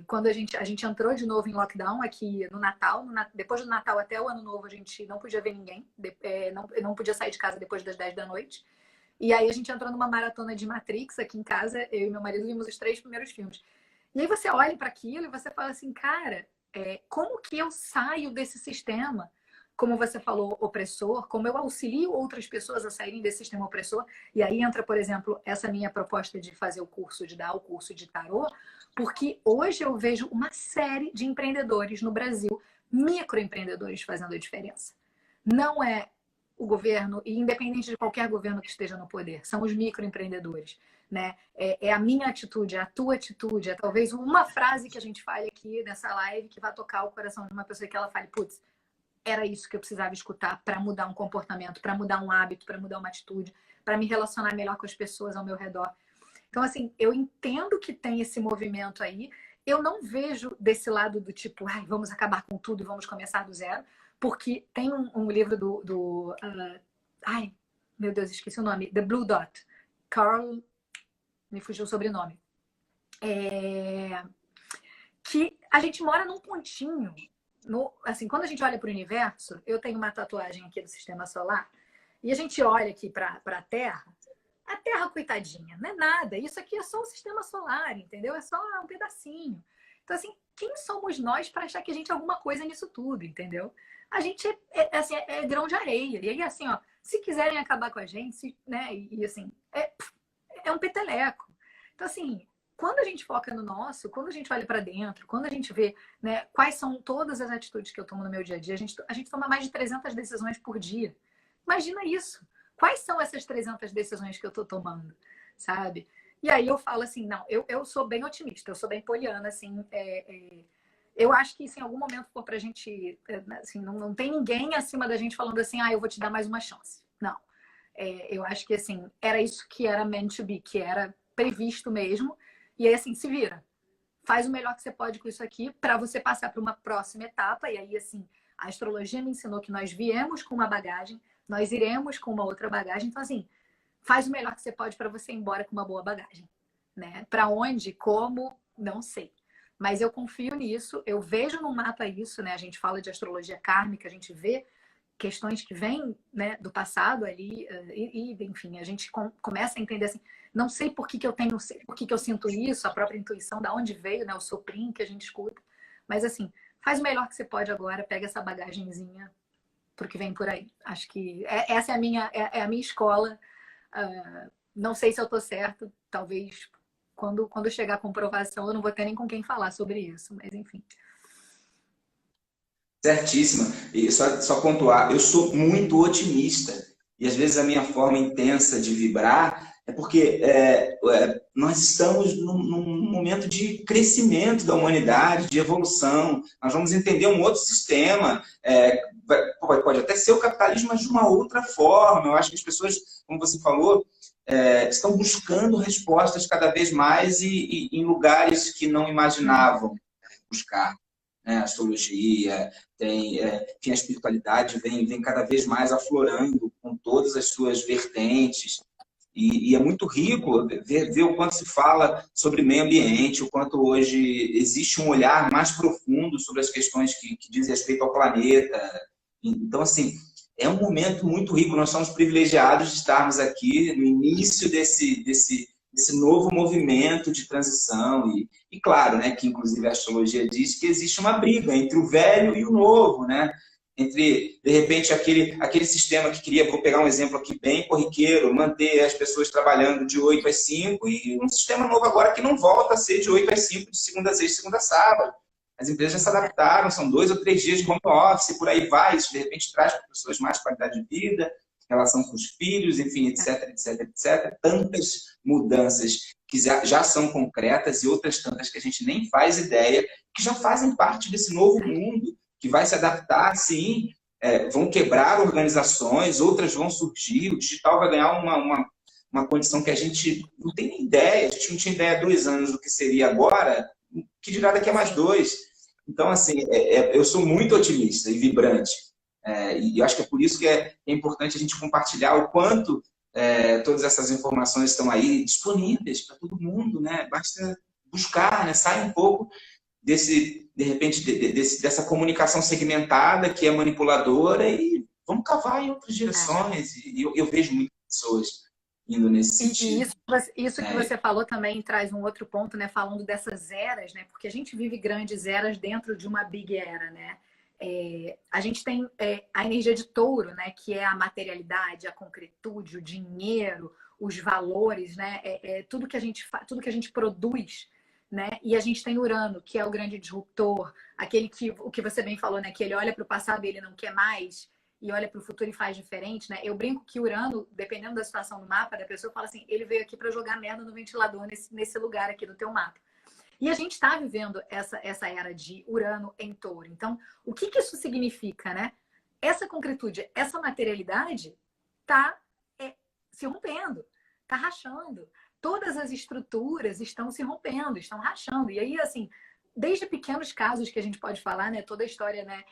quando a gente entrou de novo em lockdown aqui no Natal, depois do Natal até o Ano Novo, a gente não podia ver ninguém, não podia sair de casa depois das 10 da noite. E aí a gente entrou numa maratona de Matrix aqui em casa, eu e meu marido vimos os 3 primeiros filmes. E aí você olha para aquilo e você fala assim, cara, como que eu saio desse sistema? Como você falou, opressor, como eu auxilio outras pessoas a saírem desse sistema opressor. E aí entra, por exemplo, essa minha proposta de fazer de dar o curso de tarô, porque hoje eu vejo uma série de empreendedores no Brasil, microempreendedores fazendo a diferença. Não é o governo, e independente de qualquer governo que esteja no poder, são os microempreendedores, né? É a minha atitude, é a tua atitude, é talvez uma frase que a gente fale aqui nessa live que vai tocar o coração de uma pessoa que ela fale, putz, era isso que eu precisava escutar para mudar um comportamento, para mudar um hábito, para mudar uma atitude, para me relacionar melhor com as pessoas ao meu redor. Então, assim, eu entendo que tem esse movimento aí. Eu não vejo desse lado do tipo, ai, vamos acabar com tudo e vamos começar do zero, porque tem um livro ai, meu Deus, esqueci o nome. The Blue Dot. Carl, me fugiu o sobrenome. Que a gente mora num pontinho. Assim, quando a gente olha para o universo, eu tenho uma tatuagem aqui do Sistema Solar, e a gente olha aqui para a Terra, coitadinha, não é nada. Isso aqui é só o Sistema Solar, entendeu? É só um pedacinho. Então, assim, quem somos nós para achar que a gente é alguma coisa nisso tudo, entendeu? A gente é grão de areia. E aí, assim, ó, se quiserem acabar com a gente, né? E assim, é um peteleco. Então, assim, quando a gente foca no nosso, quando a gente olha para dentro, quando a gente vê, né, quais são todas as atitudes que eu tomo no meu dia a dia, a gente toma mais de 300 decisões por dia. Imagina isso. Quais são essas 300 decisões que eu estou tomando, sabe? E aí eu falo assim, não, eu sou bem otimista, eu sou bem poliana, assim, eu acho que se em algum momento for pra gente, assim, não tem ninguém acima da gente falando assim, eu vou te dar mais uma chance. Não. Eu acho que, assim, era isso que era meant to be, que era previsto mesmo. E aí, assim, se vira. Faz o melhor que você pode com isso aqui para você passar para uma próxima etapa. E aí, assim, a astrologia me ensinou que nós viemos com uma bagagem, nós iremos com uma outra bagagem. Então, assim, faz o melhor que você pode para você ir embora com uma boa bagagem, né? Para onde, como, não sei. Mas eu confio nisso, eu vejo no mapa isso, né? A gente fala de astrologia kármica, a gente vê questões que vêm, né, do passado ali, enfim, a gente começa a entender assim, não sei por que eu tenho, por que eu sinto isso, a própria intuição, da onde veio, né, o soprinho que a gente escuta. Mas assim, faz o melhor que você pode agora, pega essa bagagenzinha pro que vem por aí. Acho que essa é a minha escola. Não sei se eu tô certo, talvez quando chegar a comprovação eu não vou ter nem com quem falar sobre isso, mas enfim. Certíssima. E só pontuar, eu sou muito otimista. E às vezes a minha forma intensa de vibrar é porque nós estamos num momento de crescimento da humanidade, de evolução. Nós vamos entender um outro sistema. Pode até ser o capitalismo, mas de uma outra forma. Eu acho que as pessoas, como você falou, estão buscando respostas cada vez mais e em lugares que não imaginavam buscar. A astrologia, enfim, a espiritualidade vem cada vez mais aflorando com todas as suas vertentes. E é muito rico ver o quanto se fala sobre meio ambiente, o quanto hoje existe um olhar mais profundo sobre as questões que dizem respeito ao planeta. Então, assim, é um momento muito rico. Nós somos privilegiados de estarmos aqui no início desse novo movimento de transição. E claro, né, que inclusive a astrologia diz que existe uma briga entre o velho e o novo, né? entre, de repente, aquele sistema que queria, vou pegar um exemplo aqui bem corriqueiro, manter as pessoas trabalhando de 8 às 5 e um sistema novo agora que não volta a ser de 8 às 5, de segunda a sexta, segunda a sábado. As empresas já se adaptaram, são 2 ou 3 dias de home office, por aí vai, isso de repente traz para as pessoas mais qualidade de vida, relação com os filhos, enfim, etc, etc, etc. Tantas mudanças que já são concretas e outras tantas que a gente nem faz ideia, que já fazem parte desse novo mundo, que vai se adaptar, sim, vão quebrar organizações, outras vão surgir, o digital vai ganhar uma condição que a gente não tem nem ideia, a gente não tinha ideia há 2 anos do que seria agora, que dirá daqui a mais 2. Então, assim, eu sou muito otimista e vibrante, e eu acho que é por isso que é importante a gente compartilhar o quanto todas essas informações estão aí disponíveis para todo mundo, né? Basta buscar, né? Sai um pouco de repente, dessa comunicação segmentada que é manipuladora e vamos cavar em outras direções. E eu vejo muitas pessoas indo nesse sentido. E isso que você falou também traz um outro ponto, né? Falando dessas eras, né? Porque a gente vive grandes eras dentro de uma big era, né? A gente tem a energia de touro, né? Que é a materialidade, a concretude, o dinheiro, os valores, né? Tudo que a gente produz. Né? E a gente tem Urano, que é o grande disruptor, aquele o que você bem falou, né? Que ele olha para o passado e ele não quer mais, e olha para o futuro e faz diferente, né? Eu brinco que Urano, dependendo da situação do mapa da pessoa, fala assim, ele veio aqui para jogar merda no ventilador nesse lugar aqui do teu mapa. E a gente está vivendo essa era de Urano em Touro. Então, o que isso significa, né? Essa concretude, essa materialidade está se rompendo, está rachando. Todas as estruturas estão se rompendo, estão rachando. E aí, assim, desde pequenos casos que a gente pode falar, né? Toda a história, né?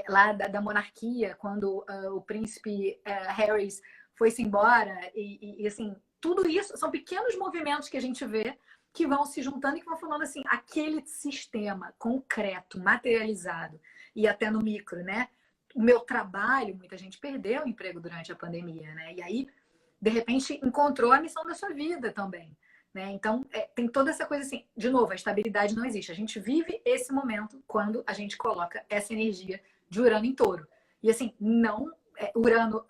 Lá da monarquia, quando o príncipe Harry foi-se embora. E, assim, tudo isso são pequenos movimentos que a gente vê que vão se juntando e que vão formando, assim, aquele sistema concreto, materializado. E até no micro, né? O meu trabalho, muita gente perdeu o emprego durante a pandemia, né? E aí, de repente, encontrou a missão da sua vida também. Né? Então, tem toda essa coisa assim. De novo, a estabilidade não existe. A gente vive esse momento quando a gente coloca essa energia de Urano em Touro. E assim, Urano,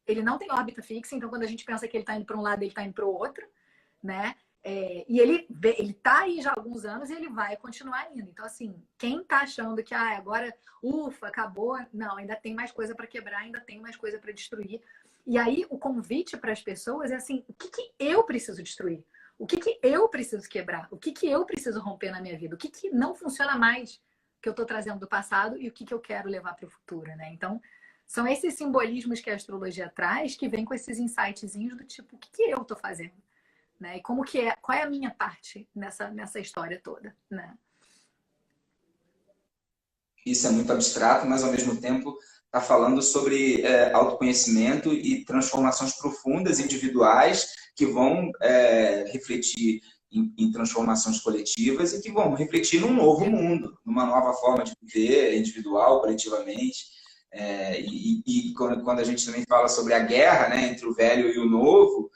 ele não tem órbita fixa, então quando a gente pensa que ele está indo para um lado, ele está indo para o outro. Né? E ele está aí já há alguns anos e ele vai continuar indo. Então, assim, quem está achando que agora, ufa, acabou, não, ainda tem mais coisa para quebrar, ainda tem mais coisa para destruir. E aí, o convite para as pessoas é assim, o que eu preciso destruir? O que eu preciso quebrar? O que eu preciso romper na minha vida? O que não funciona mais que eu estou trazendo do passado e o que eu quero levar para o futuro, né? Então, são esses simbolismos que a astrologia traz que vem com esses insightzinhos do tipo, o que eu estou fazendo? Né? E qual é a minha parte nessa história toda, né? Isso é muito abstrato, mas ao mesmo tempo está falando sobre autoconhecimento e transformações profundas, individuais, que vão refletir em transformações coletivas e que vão refletir num novo mundo, numa nova forma de viver, individual, coletivamente. E quando a gente também fala sobre a guerra, né, entre o velho e o novo,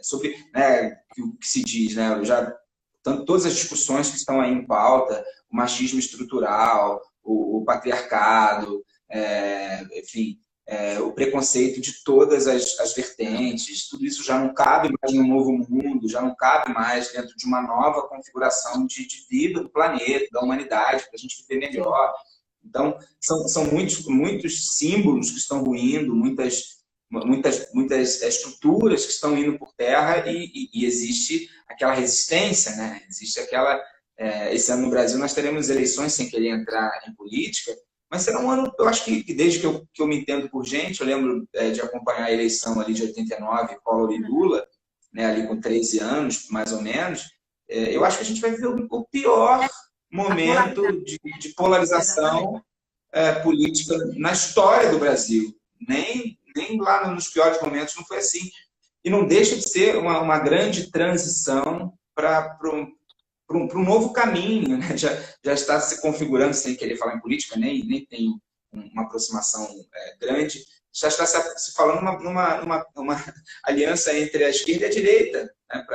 sobre, né, o que se diz, né, todas as discussões que estão aí em pauta, o machismo estrutural, o patriarcado, enfim, o preconceito de todas as vertentes, tudo isso já não cabe mais no novo mundo, já não cabe mais dentro de uma nova configuração de vida do planeta, da humanidade, para a gente viver melhor. Então, são muitos símbolos que estão ruindo, muitas estruturas que estão indo por terra e existe aquela resistência, né? Existe aquela... esse ano no Brasil nós teremos eleições, sem querer entrar em política, mas será um ano, eu acho que desde que eu me entendo por gente, eu lembro de acompanhar a eleição ali de 89, Collor e Lula, né, ali com 13 anos, mais ou menos, eu acho que a gente vai viver o pior momento de polarização política na história do Brasil. Nem lá nos piores momentos não foi assim. E não deixa de ser uma grande transição para um novo caminho, né? Já está se configurando, sem querer falar em política, nem tem uma aproximação grande, já está se falando numa aliança entre a esquerda e a direita, né?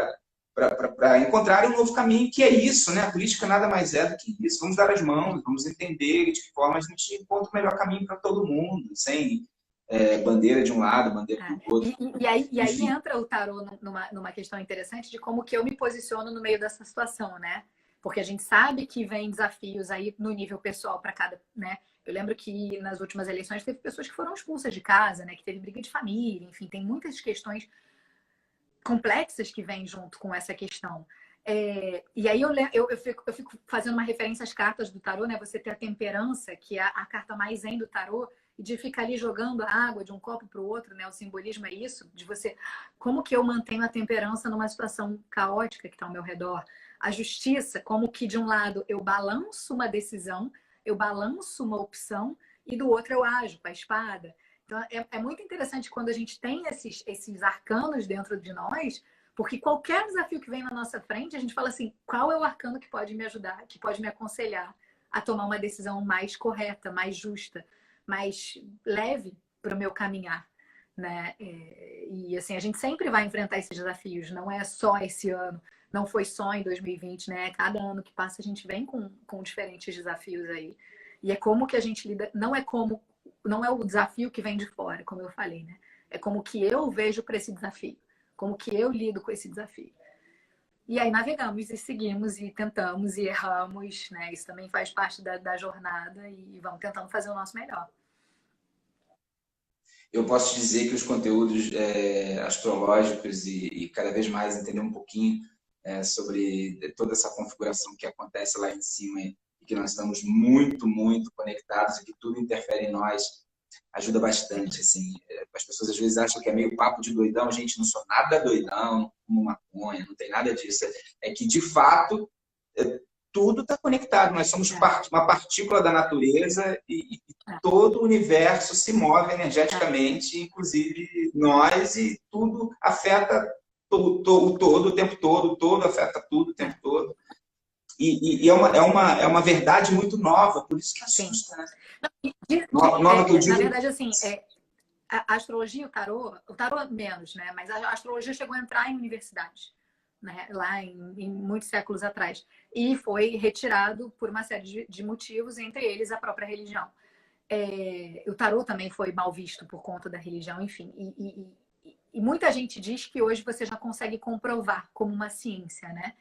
para encontrar um novo caminho, que é isso, né? A política nada mais é do que isso. Vamos dar as mãos, vamos entender de que forma a gente encontra o melhor caminho para todo mundo, sem bandeira de um lado, bandeira do outro. E aí entra o tarô numa questão interessante de como que eu me posiciono no meio dessa situação, né? Porque a gente sabe que vem desafios aí no nível pessoal para cada, né? Eu lembro que nas últimas eleições teve pessoas que foram expulsas de casa, né? Que teve briga de família, enfim, tem muitas questões complexas que vêm junto com essa questão. E aí eu fico fazendo uma referência às cartas do tarô, né? Você ter a temperança, que é a carta mais zen do tarô, e de ficar ali jogando a água de um copo para o outro, né? O simbolismo é isso, de você... Como que eu mantenho a temperança numa situação caótica que está ao meu redor? A justiça, como que de um lado eu balanço uma decisão, eu balanço uma opção, e do outro eu ajo com a espada. Então, é muito interessante quando a gente tem esses arcanos dentro de nós, porque qualquer desafio que vem na nossa frente, a gente fala assim, qual é o arcano que pode me ajudar, que pode me aconselhar a tomar uma decisão mais correta, mais justa, mais leve para o meu caminhar, né? E assim, a gente sempre vai enfrentar esses desafios, não é só esse ano, não foi só em 2020, né? Cada ano que passa a gente vem com diferentes desafios aí. E é como que a gente lida, não é o desafio que vem de fora, como eu falei, né? É como que eu vejo para esse desafio, como que eu lido com esse desafio. E aí navegamos e seguimos e tentamos e erramos, né? Isso também faz parte da jornada e vamos tentando fazer o nosso melhor. Eu posso dizer que os conteúdos astrológicos e cada vez mais entender um pouquinho sobre toda essa configuração que acontece lá em cima e que nós estamos muito, muito conectados e que tudo interfere em nós, ajuda bastante. Assim, as pessoas às vezes acham que é meio papo de doidão. Gente, não sou nada doidão, não como maconha, não tem nada disso. É que, de fato, tudo está conectado. Nós somos uma partícula da natureza e todo o universo se move energeticamente, inclusive nós, e tudo afeta o todo o tempo todo, o todo afeta tudo o tempo todo. E é uma verdade muito nova, por isso que assusta, né? Nova que eu digo... Na verdade, assim, a astrologia e o tarô menos, né? Mas a astrologia chegou a entrar em universidades, né? Lá em muitos séculos atrás. E foi retirado por uma série de motivos, entre eles a própria religião. O tarô também foi mal visto por conta da religião, enfim. E muita gente diz que hoje você já consegue comprovar como uma ciência, né?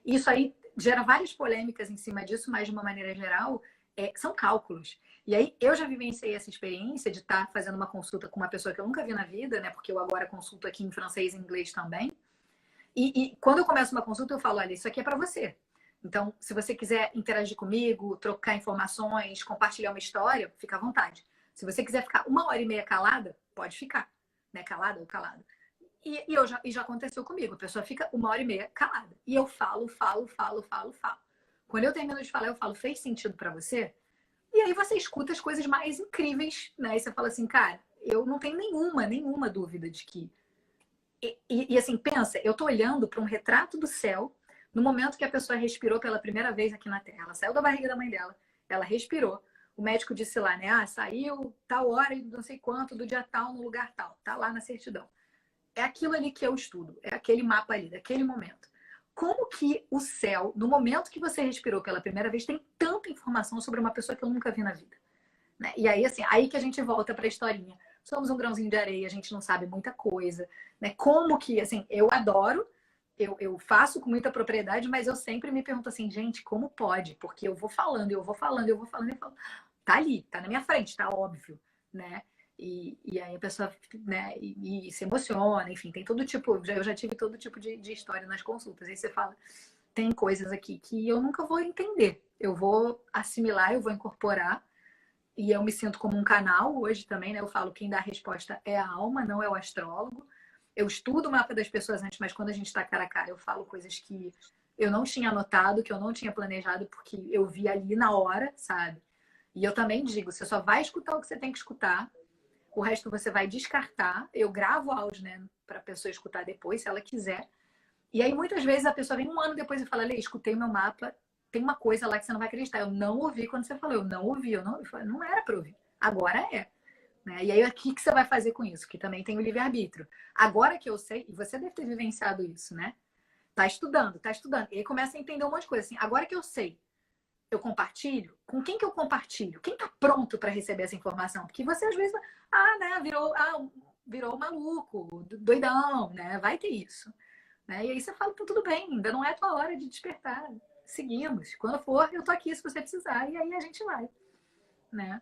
Isso aí gera várias polêmicas em cima disso, mas de uma maneira geral, são cálculos. E aí eu já vivenciei essa experiência de estar fazendo uma consulta com uma pessoa que eu nunca vi na vida, né? Porque eu agora consulto aqui em francês e inglês também. E quando eu começo uma consulta, eu falo, olha, isso aqui é para você. Então, se você quiser interagir comigo, trocar informações, compartilhar uma história, fica à vontade. Se você quiser ficar 1h30 calada, pode ficar, né? Calada ou calado. E já aconteceu comigo. A pessoa fica 1h30 calada. E eu falo. Quando eu termino de falar, eu falo, fez sentido para você? E aí você escuta as coisas mais incríveis, né? E você fala assim, cara, eu não tenho nenhuma dúvida de que... E assim, pensa, eu tô olhando para um retrato do céu no momento que a pessoa respirou pela primeira vez aqui na Terra. Ela saiu da barriga da mãe dela, ela respirou. O médico disse lá, né? Ah, saiu tal hora e não sei quanto, do dia tal, no lugar tal. Tá lá na certidão. É aquilo ali que eu estudo, é aquele mapa ali, daquele momento. Como que o céu, no momento que você respirou pela primeira vez, tem tanta informação sobre uma pessoa que eu nunca vi na vida? Né? E aí, assim, aí que a gente volta para a historinha. Somos um grãozinho de areia, a gente não sabe muita coisa. Né? Como que, assim, eu adoro, eu faço com muita propriedade, mas eu sempre me pergunto assim, gente, como pode? Porque eu vou falando, eu falo, tá ali, tá na minha frente, tá óbvio, né? E aí a pessoa, né, e se emociona, enfim, tem todo tipo, eu já tive todo tipo de história nas consultas. Aí você fala, tem coisas aqui que eu nunca vou entender. Eu vou assimilar, eu vou incorporar, e eu me sinto como um canal hoje também, né? Eu falo, quem dá a resposta é a alma, não é o astrólogo. Eu estudo o mapa das pessoas antes, mas quando a gente está cara a cara, eu falo coisas que eu não tinha anotado, que eu não tinha planejado, porque eu vi ali na hora, sabe? E eu também digo, você só vai escutar o que você tem que escutar, o resto você vai descartar. Eu gravo áudio, né, para a pessoa escutar depois, se ela quiser. E aí, muitas vezes, a pessoa vem 1 ano depois e fala, Lê, escutei meu mapa, tem uma coisa lá que você não vai acreditar. Eu não ouvi quando você falou, eu não ouvi. Eu falei, não era para ouvir. Agora é. Né? E aí, o que você vai fazer com isso? Que também tem o livre-arbítrio. Agora que eu sei, e você deve ter vivenciado isso, né? Tá estudando, tá estudando. E aí começa a entender um monte de coisa. Assim, agora que eu sei, eu compartilho? Com quem que eu compartilho? Quem tá pronto para receber essa informação? Porque você às vezes, né, virou maluco, doidão, né? Vai ter isso. Né? E aí você fala, tudo bem, ainda não é a tua hora de despertar. Seguimos. Quando for, eu tô aqui se você precisar. E aí a gente vai, né?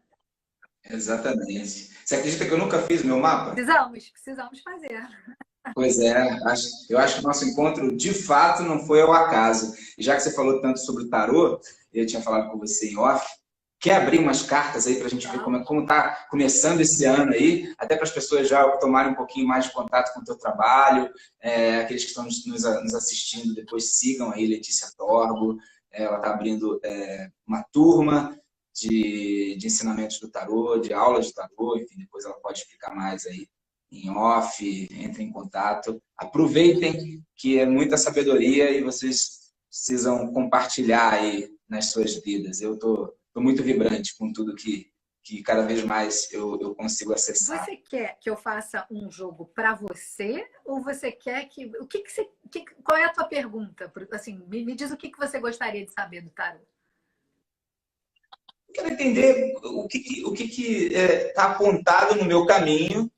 Exatamente. Você acredita que eu nunca fiz meu mapa? Precisamos fazer. Pois é, eu acho que o nosso encontro de fato não foi ao acaso. E já que você falou tanto sobre o tarô, eu tinha falado com você em off, quer abrir umas cartas aí para a gente ver como está começando esse ano aí, até para as pessoas já tomarem um pouquinho mais de contato com o teu trabalho, aqueles que estão nos assistindo depois sigam aí Letícia Torgo, ela está abrindo uma turma de ensinamentos do tarô, de aulas de tarô, enfim, depois ela pode explicar mais aí em off, entre em contato. Aproveitem que é muita sabedoria e vocês precisam compartilhar aí nas suas vidas. Eu tô muito vibrante com tudo que cada vez mais eu consigo acessar. Você quer que eu faça um jogo para você ou você quer que qual é a tua pergunta? Assim, me diz o que você gostaria de saber do tarô. Eu quero entender o que está apontado no meu caminho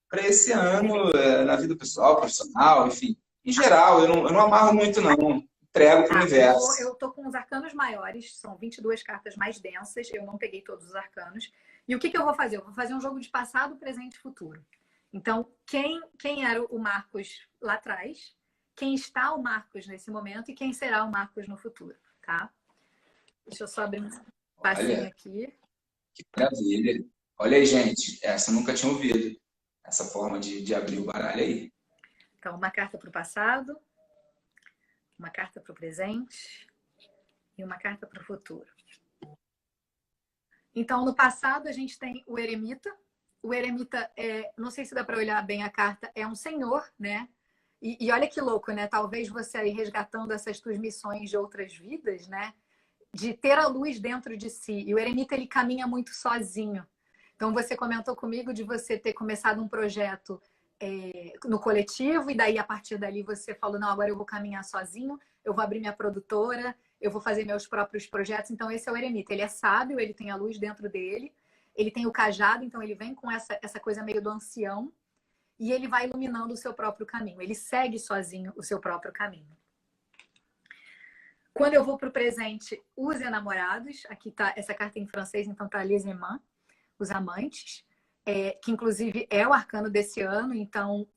para esse ano, na vida pessoal, profissional, enfim. Em geral, eu não amarro muito, não. Entrego para o universo. Eu tô com os arcanos maiores, são 22 cartas mais densas, eu não peguei todos os arcanos. E o que eu vou fazer? Eu vou fazer um jogo de passado, presente e futuro. Então, quem era o Marcos lá atrás, quem está o Marcos nesse momento e quem será o Marcos no futuro, tá? Deixa eu só abrir um passinho aqui. Que maravilha. Olha aí, gente, essa eu nunca tinha ouvido. Essa forma de abrir o baralho aí. Então, uma carta para o passado, uma carta para o presente e uma carta para o futuro. Então, no passado, a gente tem o eremita. O eremita, não sei se dá para olhar bem a carta, é um senhor, né? E olha que louco, né? Talvez você aí resgatando essas tuas missões de outras vidas, né? De ter a luz dentro de si. E o eremita, ele caminha muito sozinho. Então, você comentou comigo de você ter começado um projeto no coletivo e daí, a partir dali, você falou, não, agora eu vou caminhar sozinho, eu vou abrir minha produtora, eu vou fazer meus próprios projetos. Então, esse é o eremita. Ele é sábio, ele tem a luz dentro dele, ele tem o cajado, então ele vem com essa coisa meio do ancião e ele vai iluminando o seu próprio caminho. Ele segue sozinho o seu próprio caminho. Quando eu vou para o presente, os enamorados, aqui tá essa carta em francês, então tá les amants, os amantes, que inclusive é o arcano desse ano, então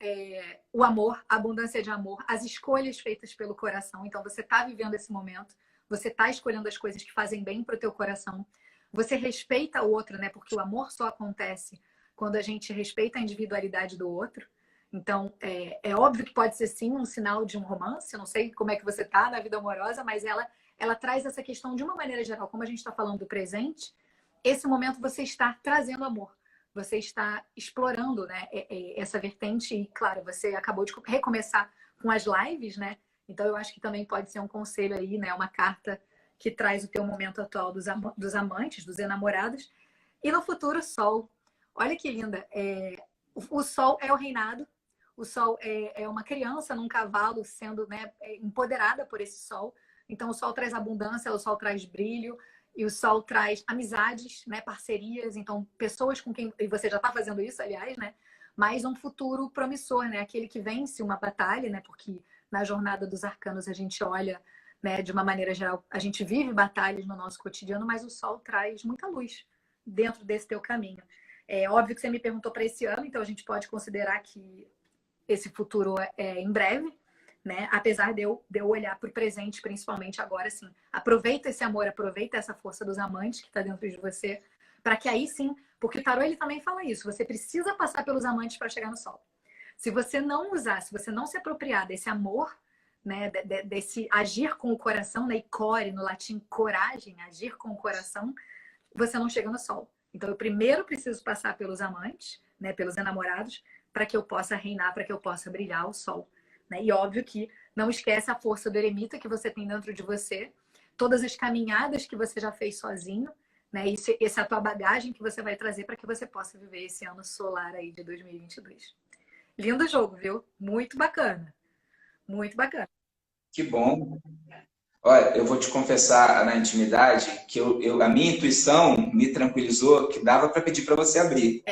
o amor, a abundância de amor, as escolhas feitas pelo coração. Então você está vivendo esse momento, você está escolhendo as coisas que fazem bem para o teu coração, você respeita o outro, né? Porque o amor só acontece quando a gente respeita a individualidade do outro. Então, é óbvio que pode ser sim um sinal de um romance. Eu não sei como é que você tá na vida amorosa, mas ela traz essa questão de uma maneira geral. Como a gente está falando do presente, esse momento você está trazendo amor. Você está explorando, né, essa vertente. E, claro, você acabou de recomeçar com as lives, né? Então, eu acho que também pode ser um conselho aí, né? Uma carta que traz o teu momento atual dos amantes, dos enamorados. E no futuro, Sol. Olha que linda. O Sol é o reinado. O Sol é uma criança num cavalo sendo, né, empoderada por esse Sol. Então, o Sol traz abundância, o Sol traz brilho. E o Sol traz amizades, né, parcerias. Então, pessoas com quem... E você já está fazendo isso, aliás, né? Mas um futuro promissor, né? Aquele que vence uma batalha, né? Porque na jornada dos arcanos a gente olha, né, de uma maneira geral, a gente vive batalhas no nosso cotidiano, mas o Sol traz muita luz dentro desse teu caminho. É óbvio que você me perguntou para esse ano, então a gente pode considerar que esse futuro é em breve, né? Apesar de eu olhar para o presente, principalmente agora, assim, aproveita esse amor, aproveita essa força dos amantes que está dentro de você, para que aí sim, porque o tarô ele também fala isso, você precisa passar pelos amantes para chegar no Sol. Se você não usar, se você não se apropriar desse amor, né, desse agir com o coração, né, e core, no latim coragem, agir com o coração, você não chega no Sol. Então, eu primeiro preciso passar pelos amantes, né, pelos enamorados, para que eu possa reinar, para que eu possa brilhar o Sol. Né? E óbvio que não esquece a força do eremita que você tem dentro de você, todas as caminhadas que você já fez sozinho, né? Essa é a tua bagagem que você vai trazer para que você possa viver esse ano solar aí de 2022. Lindo jogo, viu? Muito bacana. Muito bacana. Que bom. Olha, eu vou te confessar na intimidade que a minha intuição me tranquilizou que dava para pedir para você abrir,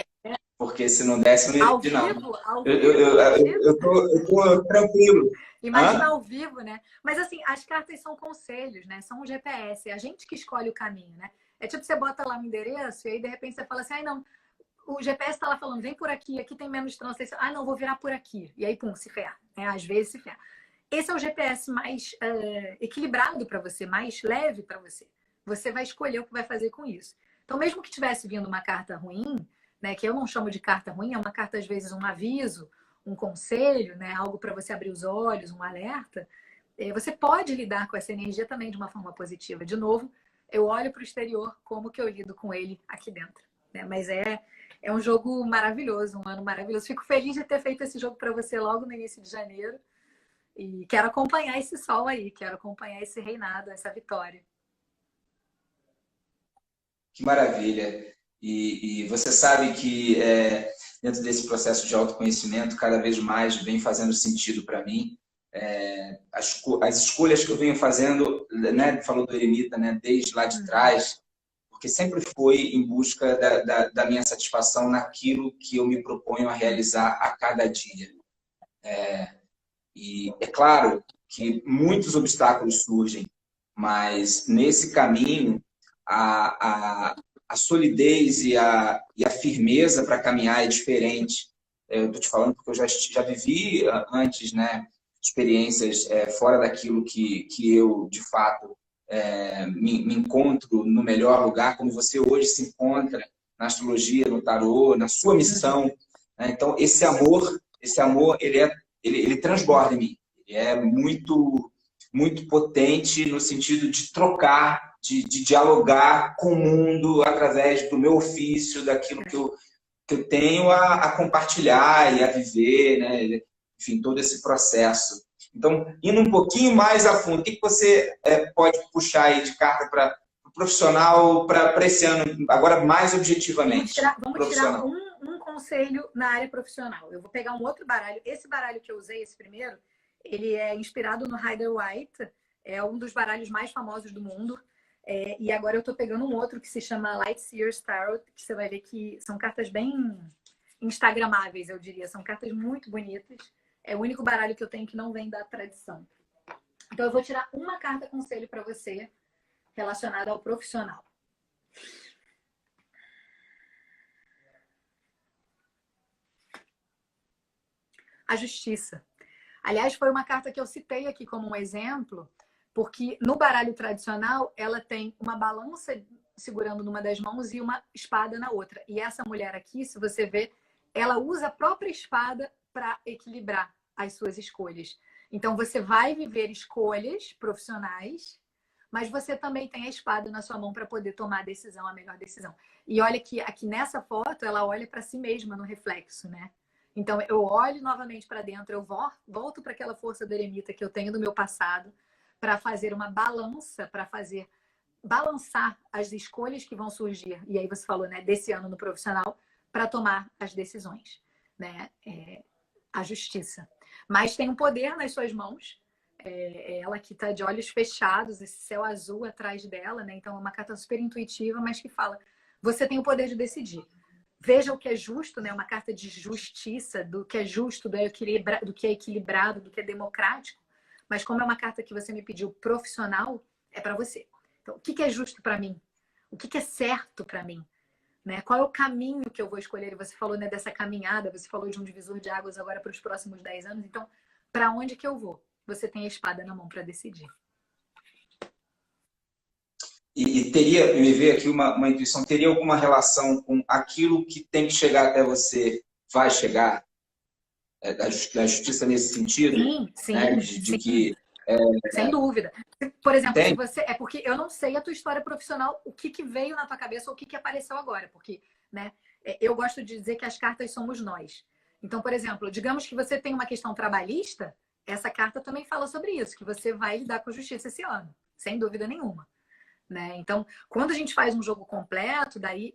porque se não desse, eu não ia Ao pedir, não. vivo, ao Eu, vivo, eu, eu, imagina. eu tô tranquilo. Imagina Hã? ao vivo, né? Mas assim, as cartas são conselhos, né? São um GPS, é a gente que escolhe o caminho, né? É tipo, você bota lá um endereço e aí de repente você fala assim, ai não, o GPS está lá falando, vem por aqui, aqui tem menos trânsito. Ah, não, vou virar por aqui. E aí, pum, se ferra. Né? Às vezes se ferra. Esse é o GPS mais equilibrado para você, mais leve para você. Você vai escolher o que vai fazer com isso. Então, mesmo que tivesse vindo uma carta ruim, né, que eu não chamo de carta ruim, é uma carta, às vezes, um aviso, um conselho, né, algo para você abrir os olhos, um alerta, você pode lidar com essa energia também de uma forma positiva. De novo, eu olho para o exterior como que eu lido com ele aqui dentro. Né? Mas é um jogo maravilhoso, um ano maravilhoso. Fico feliz de ter feito esse jogo para você logo no início de janeiro. E quero acompanhar esse sol aí, quero acompanhar esse reinado, essa vitória. Que maravilha. E você sabe que dentro desse processo de autoconhecimento, cada vez mais vem fazendo sentido para mim. As escolhas que eu venho fazendo, né, falou do Eremita, né, desde lá de trás, porque sempre foi em busca da minha satisfação naquilo que eu me proponho a realizar a cada dia. E é claro que muitos obstáculos surgem, mas nesse caminho, a solidez e a firmeza para caminhar é diferente. Eu estou te falando porque eu já vivi antes, né, experiências fora daquilo que eu, de fato, me encontro no melhor lugar, como você hoje se encontra na astrologia, no tarô, na sua missão. Né? Então, esse amor, ele transborda em mim. Ele é muito, muito potente no sentido de trocar, de dialogar com o mundo através do meu ofício, daquilo que eu tenho a compartilhar e a viver, né? Enfim, todo esse processo. Então, indo um pouquinho mais a fundo, o que você pode puxar aí de carta para o profissional para esse ano, agora mais objetivamente? Vamos tirar um conselho na área profissional. Eu vou pegar um outro baralho. Esse baralho que eu usei, esse primeiro, ele é inspirado no Rider-Waite, é um dos baralhos mais famosos do mundo. E agora eu estou pegando um outro que se chama Lightseer's Tarot, que você vai ver que são cartas bem instagramáveis, eu diria. São cartas muito bonitas. É o único baralho que eu tenho que não vem da tradição. Então eu vou tirar uma carta conselho para você relacionada ao profissional. A justiça. Aliás, foi uma carta que eu citei aqui como um exemplo, porque no baralho tradicional ela tem uma balança segurando numa das mãos e uma espada na outra. E essa mulher aqui, se você ver, ela usa a própria espada para equilibrar as suas escolhas. Então você vai viver escolhas profissionais, mas você também tem a espada na sua mão para poder tomar a decisão, a melhor decisão. E olha que aqui nessa foto ela olha para si mesma no reflexo, né? Então eu olho novamente para dentro, eu volto para aquela força do eremita que eu tenho do meu passado, para fazer uma balança, para fazer balançar as escolhas que vão surgir, e aí você falou, né, desse ano no profissional, para tomar as decisões, né? A justiça. Mas tem um poder nas suas mãos, ela que está de olhos fechados, esse céu azul atrás dela, né? Então é uma carta super intuitiva, mas que fala, você tem o poder de decidir. Veja o que é justo, né? Uma carta de justiça, do que é justo, do que é equilibrado, do que é democrático. Mas como é uma carta que você me pediu profissional, é para você. Então, o que é justo para mim? O que é certo para mim? Né? Qual é o caminho que eu vou escolher? E você falou, né, dessa caminhada, você falou de um divisor de águas agora para os próximos 10 anos. Então, para onde que eu vou? Você tem a espada na mão para decidir. E teria, me veio aqui uma intuição, teria alguma relação com aquilo que tem que chegar até você, vai chegar? Da justiça nesse sentido? Sim, sim, né? De sim. que... Sem dúvida. Por exemplo, se Entende? você. É porque eu não sei a tua história profissional, o que veio na tua cabeça ou o que apareceu agora. Porque, né, eu gosto de dizer que as cartas somos nós. Então, por exemplo, digamos que você tem uma questão trabalhista, essa carta também fala sobre isso, que você vai lidar com a justiça esse ano, sem dúvida nenhuma. Né? Então, quando a gente faz um jogo completo, daí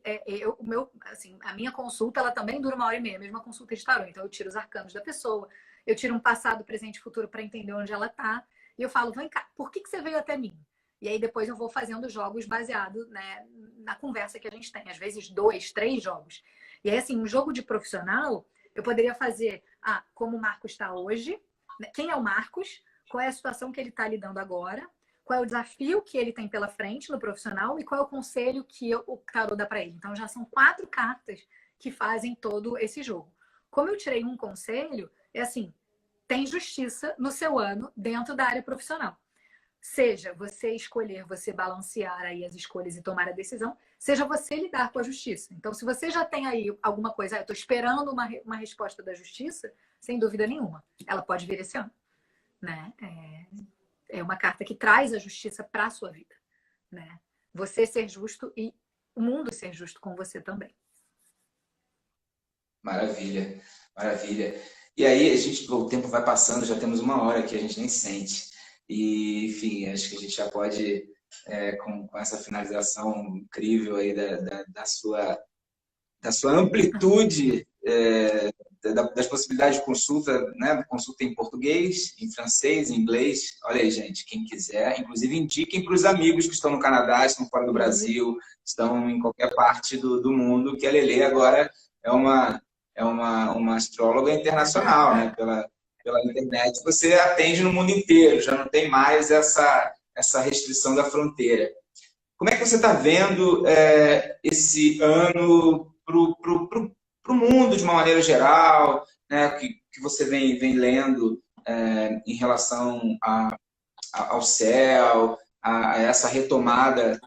a minha consulta ela também dura 1h30, a mesma consulta de tarô. Então, eu tiro os arcanos da pessoa, eu tiro um passado, presente e futuro para entender onde ela está. e eu falo, vem cá, por que você veio até mim? E aí depois eu vou fazendo jogos baseados, né, na conversa que a gente tem. Às vezes 2, 3 jogos. E aí, assim, um jogo de profissional, eu poderia fazer, como o Marcos está hoje, né? Quem é o Marcos? Qual é a situação que ele está lidando agora? Qual é o desafio que ele tem pela frente no profissional? E qual é o conselho que o tarô dá para ele? Então, já são 4 cartas que fazem todo esse jogo. Como eu tirei um conselho, é assim, tem justiça no seu ano dentro da área profissional. Seja você escolher, você balancear aí as escolhas e tomar a decisão, seja você lidar com a justiça. Então, se você já tem aí alguma coisa, eu estou esperando uma resposta da justiça, sem dúvida nenhuma, ela pode vir esse ano, né? É uma carta que traz a justiça para a sua vida, né? Você ser justo e o mundo ser justo com você também. Maravilha, maravilha. E aí, o tempo vai passando, já temos 1 hora que a gente nem sente. E, enfim, acho que a gente já pode, com essa finalização incrível aí da sua amplitude, das possibilidades de consulta, né? Consulta em português, em francês, em inglês. Olha aí, gente, quem quiser. Inclusive, indiquem para os amigos que estão no Canadá, estão fora do Brasil, estão em qualquer parte do mundo, que a Lelê agora é uma astróloga internacional, né? Pela internet. Você atende no mundo inteiro, já não tem mais essa restrição da fronteira. Como é que você está vendo esse ano para o mundo de uma maneira geral, né, que você vem lendo em relação ao céu, a essa retomada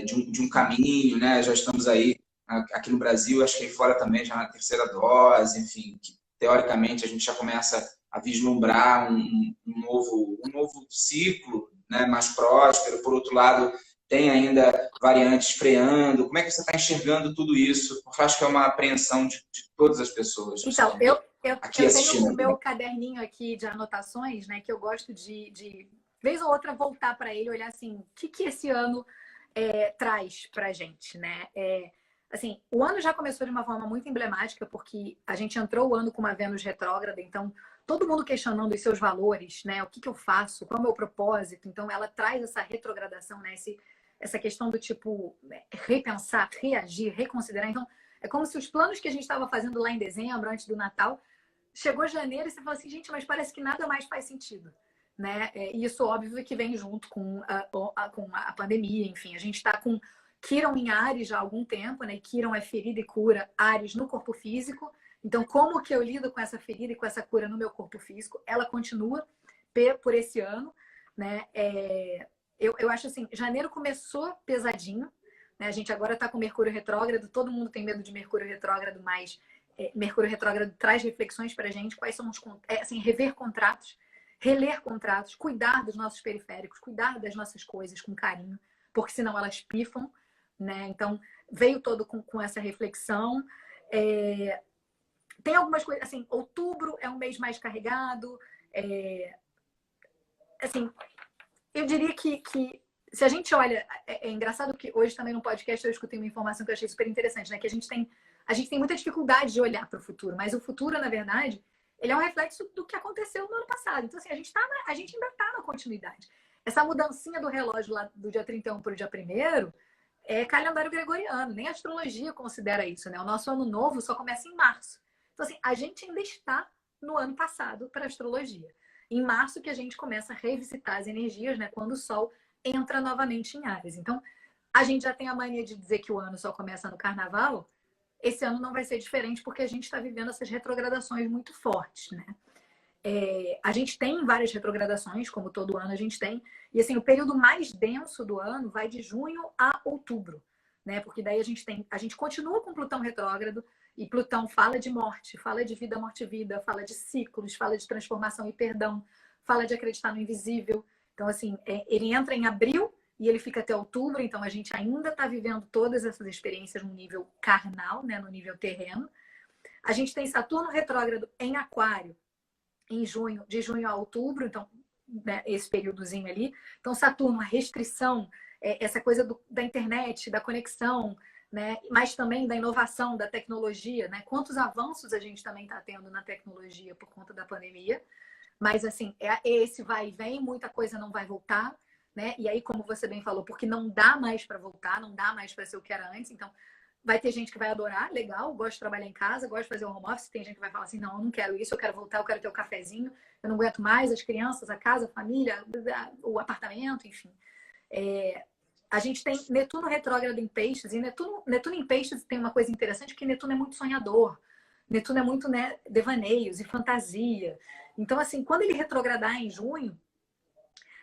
de um caminho, né? Já estamos aí aqui no Brasil, acho que aí fora também já na 3ª dose, enfim, que teoricamente a gente já começa a vislumbrar um novo ciclo, né, mais próspero. Por outro lado, tem ainda variantes freando. Como é que você está enxergando tudo isso? Porque eu acho que é uma apreensão de todas as pessoas. Então, eu tenho o meu né? caderninho aqui de anotações, né? Que eu gosto de vez ou outra, voltar para ele e olhar assim, o que esse ano traz para a gente, né? Assim, o ano já começou de uma forma muito emblemática, porque a gente entrou o ano com uma Vênus retrógrada, então todo mundo questionando os seus valores, né? O que eu faço? Qual é o meu propósito? Então, ela traz essa retrogradação, né? Essa questão do tipo, repensar, reagir, reconsiderar. Então, é como se os planos que a gente estava fazendo lá em dezembro, antes do Natal, chegou janeiro e você fala assim, gente, mas parece que nada mais faz sentido, né? E isso, óbvio, que vem junto com a pandemia, enfim. A gente está com Quirón em Áries já há algum tempo, né? Quirón é ferida e cura, Áries no corpo físico. Então, como que eu lido com essa ferida e com essa cura no meu corpo físico? Ela continua por esse ano, né? Eu acho assim, janeiro começou pesadinho, né? A gente agora está com Mercúrio retrógrado, todo mundo tem medo de Mercúrio retrógrado, mas Mercúrio retrógrado traz reflexões para a gente, quais são assim, rever contratos, reler contratos, cuidar dos nossos periféricos, cuidar das nossas coisas com carinho, porque senão elas pifam, né? Então, veio todo com essa reflexão. Tem algumas coisas, assim, outubro é um mês mais carregado. Assim, eu diria que se a gente olha, é engraçado que hoje também no podcast eu escutei uma informação que eu achei super interessante, né? Que a gente tem muita dificuldade de olhar para o futuro, mas o futuro, na verdade, ele é um reflexo do que aconteceu no ano passado. Então, assim, a gente ainda está na continuidade. Essa mudancinha do relógio lá do dia 31 para o dia 1º é calendário gregoriano, nem a astrologia considera isso, né? O nosso ano novo só começa em março. Então, assim, a gente ainda está no ano passado para a astrologia. Em março que a gente começa a revisitar as energias, né? Quando o Sol entra novamente em Áries. Então, a gente já tem a mania de dizer que o ano só começa no Carnaval. Esse ano não vai ser diferente porque a gente está vivendo essas retrogradações muito fortes, né? A gente tem várias retrogradações, como todo ano a gente tem. E assim, o período mais denso do ano vai de junho a outubro, né? Porque daí a gente continua com Plutão retrógrado, e Plutão fala de morte, fala de vida, morte e vida, fala de ciclos, fala de transformação e perdão, fala de acreditar no invisível. Então, assim, ele entra em abril e ele fica até outubro, então a gente ainda está vivendo todas essas experiências no nível carnal, né? No nível terreno. A gente tem Saturno retrógrado em Aquário, em junho, de junho a outubro, então, né, esse períodozinho ali. Então, Saturno, a restrição, essa coisa da internet, da conexão, né, mas também da inovação, da tecnologia, né? Quantos avanços a gente também está tendo na tecnologia por conta da pandemia. Mas, assim, esse vai e vem, muita coisa não vai voltar, né? E aí, como você bem falou, porque não dá mais para voltar, não dá mais para ser o que era antes. Então, vai ter gente que vai adorar, legal, gosto de trabalhar em casa, gosto de fazer o home office. Tem gente que vai falar assim, não, eu não quero isso, eu quero voltar, eu quero ter o cafezinho, eu não aguento mais as crianças, a casa, a família, o apartamento, enfim. A gente tem Netuno retrógrado em Peixes, e Netuno em Peixes tem uma coisa interessante, que Netuno é muito sonhador. Netuno é muito, né, devaneios e fantasia. Então, assim, quando ele retrogradar em junho,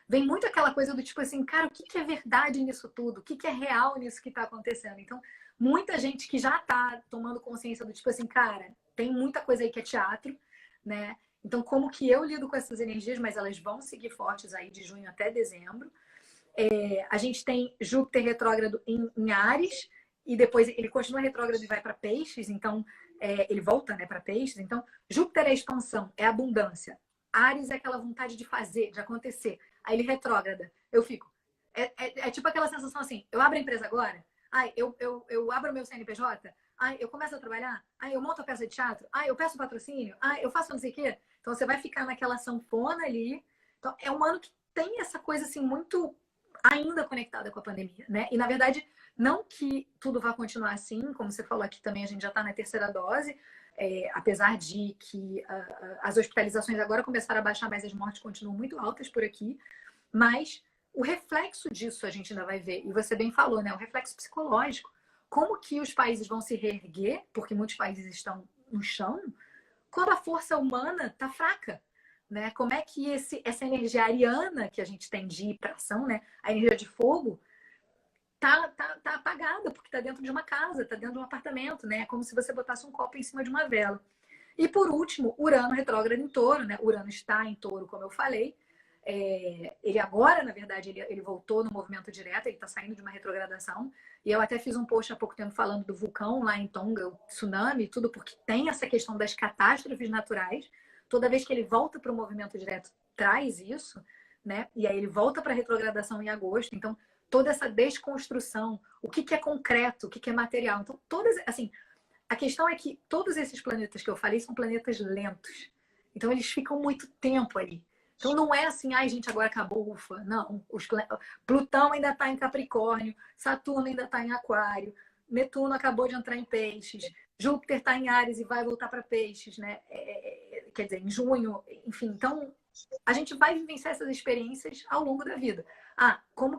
vem muito aquela coisa do tipo assim, cara, o que é verdade nisso tudo? O que é real nisso que está acontecendo? Então, muita gente que já está tomando consciência do tipo assim, cara, tem muita coisa aí que é teatro, né? Então, como que eu lido com essas energias, mas elas vão seguir fortes aí de junho até dezembro. A gente tem Júpiter retrógrado em Áries, e depois ele continua retrógrado e vai para Peixes, então ele volta, né, para Peixes. Então, Júpiter é expansão, é abundância. Áries é aquela vontade de fazer, de acontecer. Aí ele retrógrada. Eu fico. É tipo aquela sensação assim: eu abro a empresa agora, ai, eu abro o meu CNPJ, ai, eu começo a trabalhar, ai, eu monto a peça de teatro, ai, eu peço patrocínio, ai, eu faço não sei o quê. Então você vai ficar naquela sanfona ali. Então é um ano que tem essa coisa assim muito ainda conectada com a pandemia, né? E na verdade, não que tudo vá continuar assim, como você falou aqui também, a gente já está na terceira dose, apesar de que as hospitalizações agora começaram a baixar, mas as mortes continuam muito altas por aqui. Mas o reflexo disso a gente ainda vai ver. E você bem falou, né? O reflexo psicológico. Como que os países vão se reerguer, porque muitos países estão no chão, quando a força humana está fraca. Né? Como é que essa energia ariana que a gente tem de ir para ação, né? A energia de fogo, tá apagada, porque está dentro de uma casa, está dentro de um apartamento, né? É como se você botasse um copo em cima de uma vela. E por último, Urano retrógrado em Touro, né? Urano está em Touro, como eu falei. Ele agora, na verdade, ele voltou no movimento direto, ele está saindo de uma retrogradação. E eu até fiz um post há pouco tempo falando do vulcão lá em Tonga, o tsunami e tudo, porque tem essa questão das catástrofes naturais. Toda vez que ele volta para o movimento direto, traz isso, né? E aí ele volta para a retrogradação em agosto. Então, toda essa desconstrução, o que é concreto, o que é material. Então, todas, assim, a questão é que todos esses planetas que eu falei são planetas lentos. Então, eles ficam muito tempo ali. Então, não é assim, ai, gente, agora acabou, ufa. Não. Plutão ainda está em Capricórnio, Saturno ainda está em Aquário, Netuno acabou de entrar em Peixes, Júpiter está em Áries e vai voltar para Peixes, né? Quer dizer, em junho, enfim. Então, a gente vai vivenciar essas experiências ao longo da vida. Como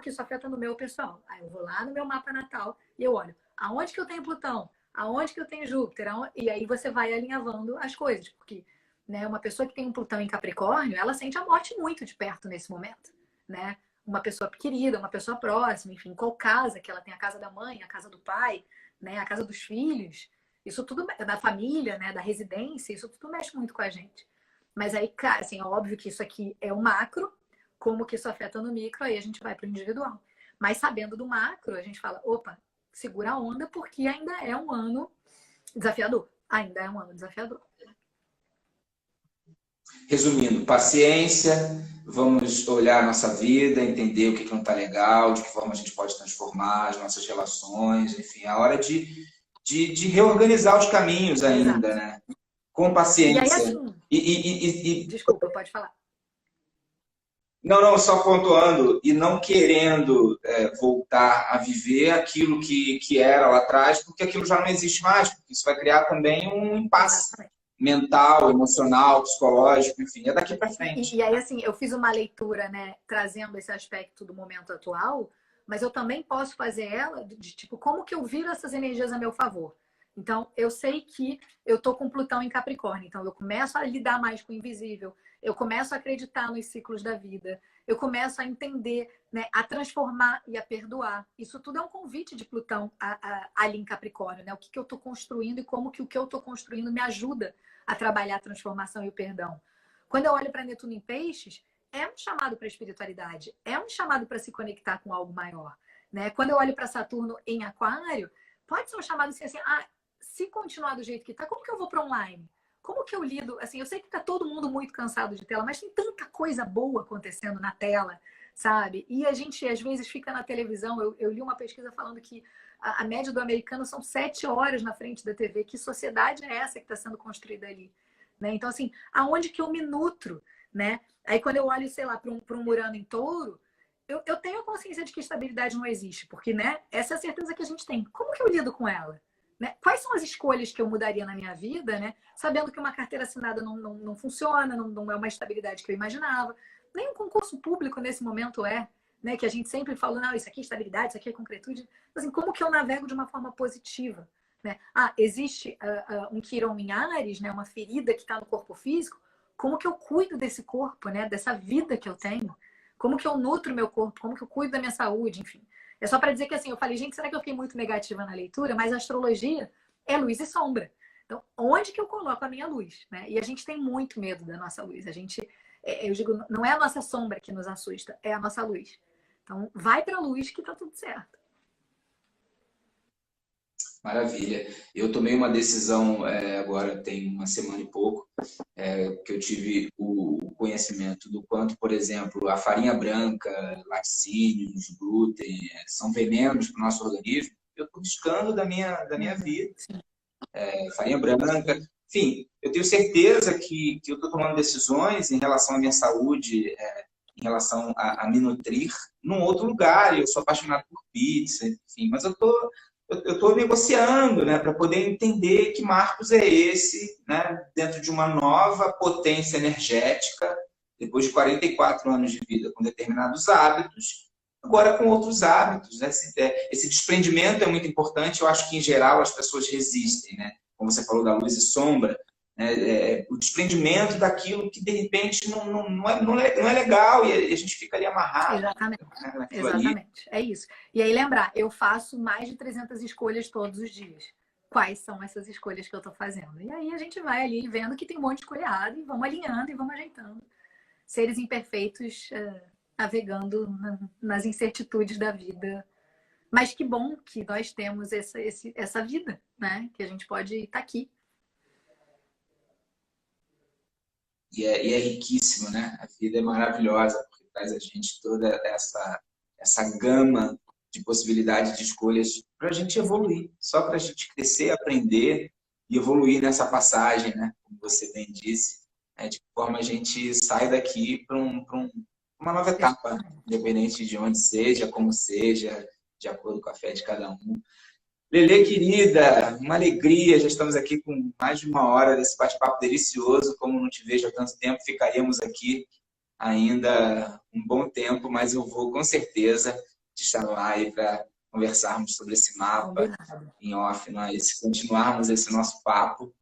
que isso afeta no meu pessoal? Aí eu vou lá no meu mapa natal e eu olho, aonde que eu tenho Plutão? Aonde que eu tenho Júpiter? E aí você vai alinhavando as coisas, porque, né, uma pessoa que tem um Plutão em Capricórnio, ela sente a morte muito de perto nesse momento, né? Uma pessoa querida, uma pessoa próxima, enfim, qual casa que ela tem, a casa da mãe, a casa do pai, né, a casa dos filhos, isso tudo, da família, né, da residência, isso tudo mexe muito com a gente. Mas aí, cara, assim, é óbvio que isso aqui é o macro, como que isso afeta no micro, aí a gente vai para o individual. Mas sabendo do macro, a gente fala, opa, segura a onda, porque ainda é um ano desafiador. Ainda é um ano desafiador. Resumindo, paciência, vamos olhar a nossa vida, entender o que não está legal, de que forma a gente pode transformar as nossas relações, enfim, é a hora de reorganizar os caminhos ainda, Exato. né? Com E aí, paciência. assim, desculpa, pode falar. Não, só pontuando, e não querendo voltar a viver aquilo que era lá atrás, porque aquilo já não existe mais, porque isso vai criar também um impasse. Exatamente. Mental, emocional, psicológico, enfim, é daqui para frente. E aí, assim, eu fiz uma leitura, né, trazendo esse aspecto do momento atual, mas eu também posso fazer ela de tipo, como que eu viro essas energias a meu favor? Então, eu sei que eu tô com Plutão em Capricórnio, então eu começo a lidar mais com o invisível, eu começo a acreditar nos ciclos da vida, eu começo a entender, né, a transformar e a perdoar. Isso tudo é um convite de Plutão ali em Capricórnio, né? O que eu tô construindo e como que o que eu tô construindo me ajuda a trabalhar a transformação e o perdão. Quando eu olho para Netuno em Peixes, é um chamado para a espiritualidade, é um chamado para se conectar com algo maior. Né? Quando eu olho para Saturno em Aquário, pode ser um chamado assim, se continuar do jeito que está, como que eu vou para online? Como que eu lido? Assim, eu sei que está todo mundo muito cansado de tela, mas tem tanta coisa boa acontecendo na tela, sabe? E a gente, às vezes, fica na televisão. Eu li uma pesquisa falando que a média do americano são 7 horas na frente da TV. Que sociedade é essa que está sendo construída ali? né? Então, assim, aonde que eu me nutro, né? Aí, quando eu olho, sei lá, para um Urano em Touro, eu tenho a consciência de que estabilidade não existe, porque, né, essa é a certeza que a gente tem. Como que eu lido com ela? Né? Quais são as escolhas que eu mudaria na minha vida, né? Sabendo que uma carteira assinada não funciona, não é uma estabilidade que eu imaginava. Nem um concurso público nesse momento é, né? Que a gente sempre fala, não, isso aqui é estabilidade, isso aqui é concretude. Assim, como que eu navego de uma forma positiva? Né? Existe um quirón em Áries, né? Uma ferida que está no corpo físico. Como que eu cuido desse corpo, né? Dessa vida que eu tenho? Como que eu nutro meu corpo? Como que eu cuido da minha saúde? Enfim. É só para dizer que assim, eu falei, gente, será que eu fiquei muito negativa na leitura? Mas a astrologia é luz e sombra. Então, onde que eu coloco a minha luz? Né? E a gente tem muito medo da nossa luz. A gente, eu digo, não é a nossa sombra que nos assusta, é a nossa luz. Então, vai para a luz que tá tudo certo. Maravilha. Eu tomei uma decisão agora tem uma semana e pouco, que eu tive o conhecimento do quanto, por exemplo, a farinha branca, laticínios, glúten, são venenos para o nosso organismo. Eu estou buscando da minha vida. Farinha branca, enfim, eu tenho certeza que eu estou tomando decisões em relação à minha saúde, em relação a me nutrir num outro lugar. Eu sou apaixonado por pizza, enfim, mas eu estou negociando, né, para poder entender que marcos é esse, né, dentro de uma nova potência energética, depois de 44 anos de vida com determinados hábitos, agora com outros hábitos. Né? Esse desprendimento é muito importante. Eu acho que, em geral, as pessoas resistem, né? Como você falou da luz e sombra, né? O desprendimento daquilo que, de repente, não é legal e a gente fica ali amarrado. Exatamente. Né? Exatamente. É isso. E aí, lembrar, eu faço mais de 300 escolhas todos os dias. Quais são essas escolhas que eu estou fazendo? E aí a gente vai ali vendo que tem um monte de escolha errada e vamos alinhando e vamos ajeitando. Seres imperfeitos navegando nas incertitudes da vida. Mas que bom que nós temos essa vida, né? Que a gente pode estar aqui. E é riquíssimo, né? A vida é maravilhosa, porque traz a gente toda essa gama de possibilidades de escolhas para a gente evoluir, só para a gente crescer, aprender e evoluir nessa passagem, né? Como você bem disse, de que forma a gente sai daqui para uma nova etapa, independente de onde seja, como seja, de acordo com a fé de cada um. Lelê, querida, uma alegria, já estamos aqui com mais de uma hora desse bate-papo delicioso. Como não te vejo há tanto tempo, ficaríamos aqui ainda um bom tempo, mas eu vou com certeza te chamar aí para conversarmos sobre esse mapa em off, nós continuarmos esse nosso papo.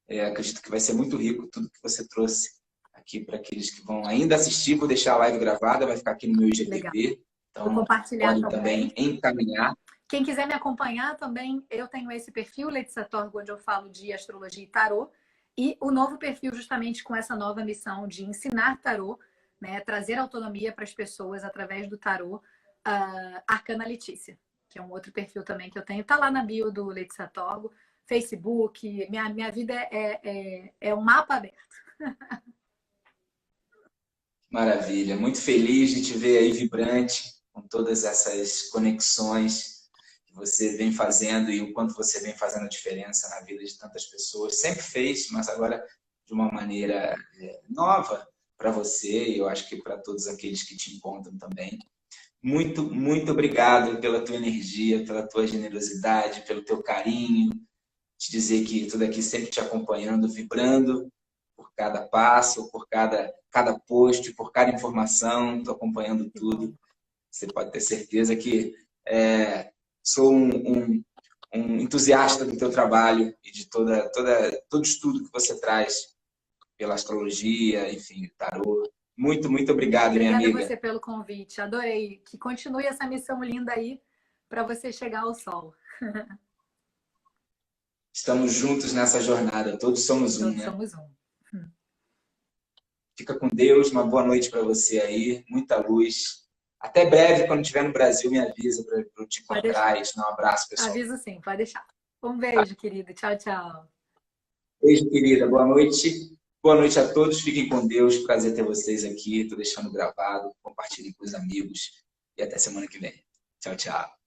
Acredito que vai ser muito rico tudo que você trouxe aqui para aqueles que vão ainda assistir. Vou deixar a live gravada, vai ficar aqui no meu IGTV. Então, vou compartilhar podem também encaminhar. Quem quiser me acompanhar também, eu tenho esse perfil, Letícia Torgo, onde eu falo de astrologia e tarô. E o novo perfil, justamente com essa nova missão de ensinar tarô, né, trazer autonomia para as pessoas através do tarô, Arcana Letícia, que é um outro perfil também que eu tenho. Está lá na bio do Letícia Torgo, Facebook. Minha vida é um mapa aberto. Maravilha. Muito feliz de te ver aí vibrante, com todas essas conexões que você vem fazendo e o quanto você vem fazendo a diferença na vida de tantas pessoas. Sempre fez, mas agora de uma maneira nova para você e eu acho que para todos aqueles que te encontram também. Muito, muito obrigado pela tua energia, pela tua generosidade, pelo teu carinho. Te dizer que estou aqui sempre te acompanhando, vibrando por cada passo, por cada post, por cada informação. Estou acompanhando tudo. Você pode ter certeza que sou um entusiasta do teu trabalho e de todo estudo que você traz pela astrologia, enfim, tarô. Muito, muito obrigado, minha amiga. Obrigada a você pelo convite. Adorei. Que continue essa missão linda aí para você chegar ao sol. Estamos juntos nessa jornada. Todos somos um, né? Todos somos um. Fica com Deus. Uma boa noite para você aí. Muita luz. Até breve, quando estiver no Brasil, me avisa para eu te encontrar e te dar um abraço, pessoal. Aviso sim, pode deixar. Um beijo, querido. Tchau, tchau. Beijo, querida. Boa noite. Boa noite a todos. Fiquem com Deus. Prazer ter vocês aqui. Estou deixando gravado. Compartilhem com os amigos. E até semana que vem. Tchau, tchau.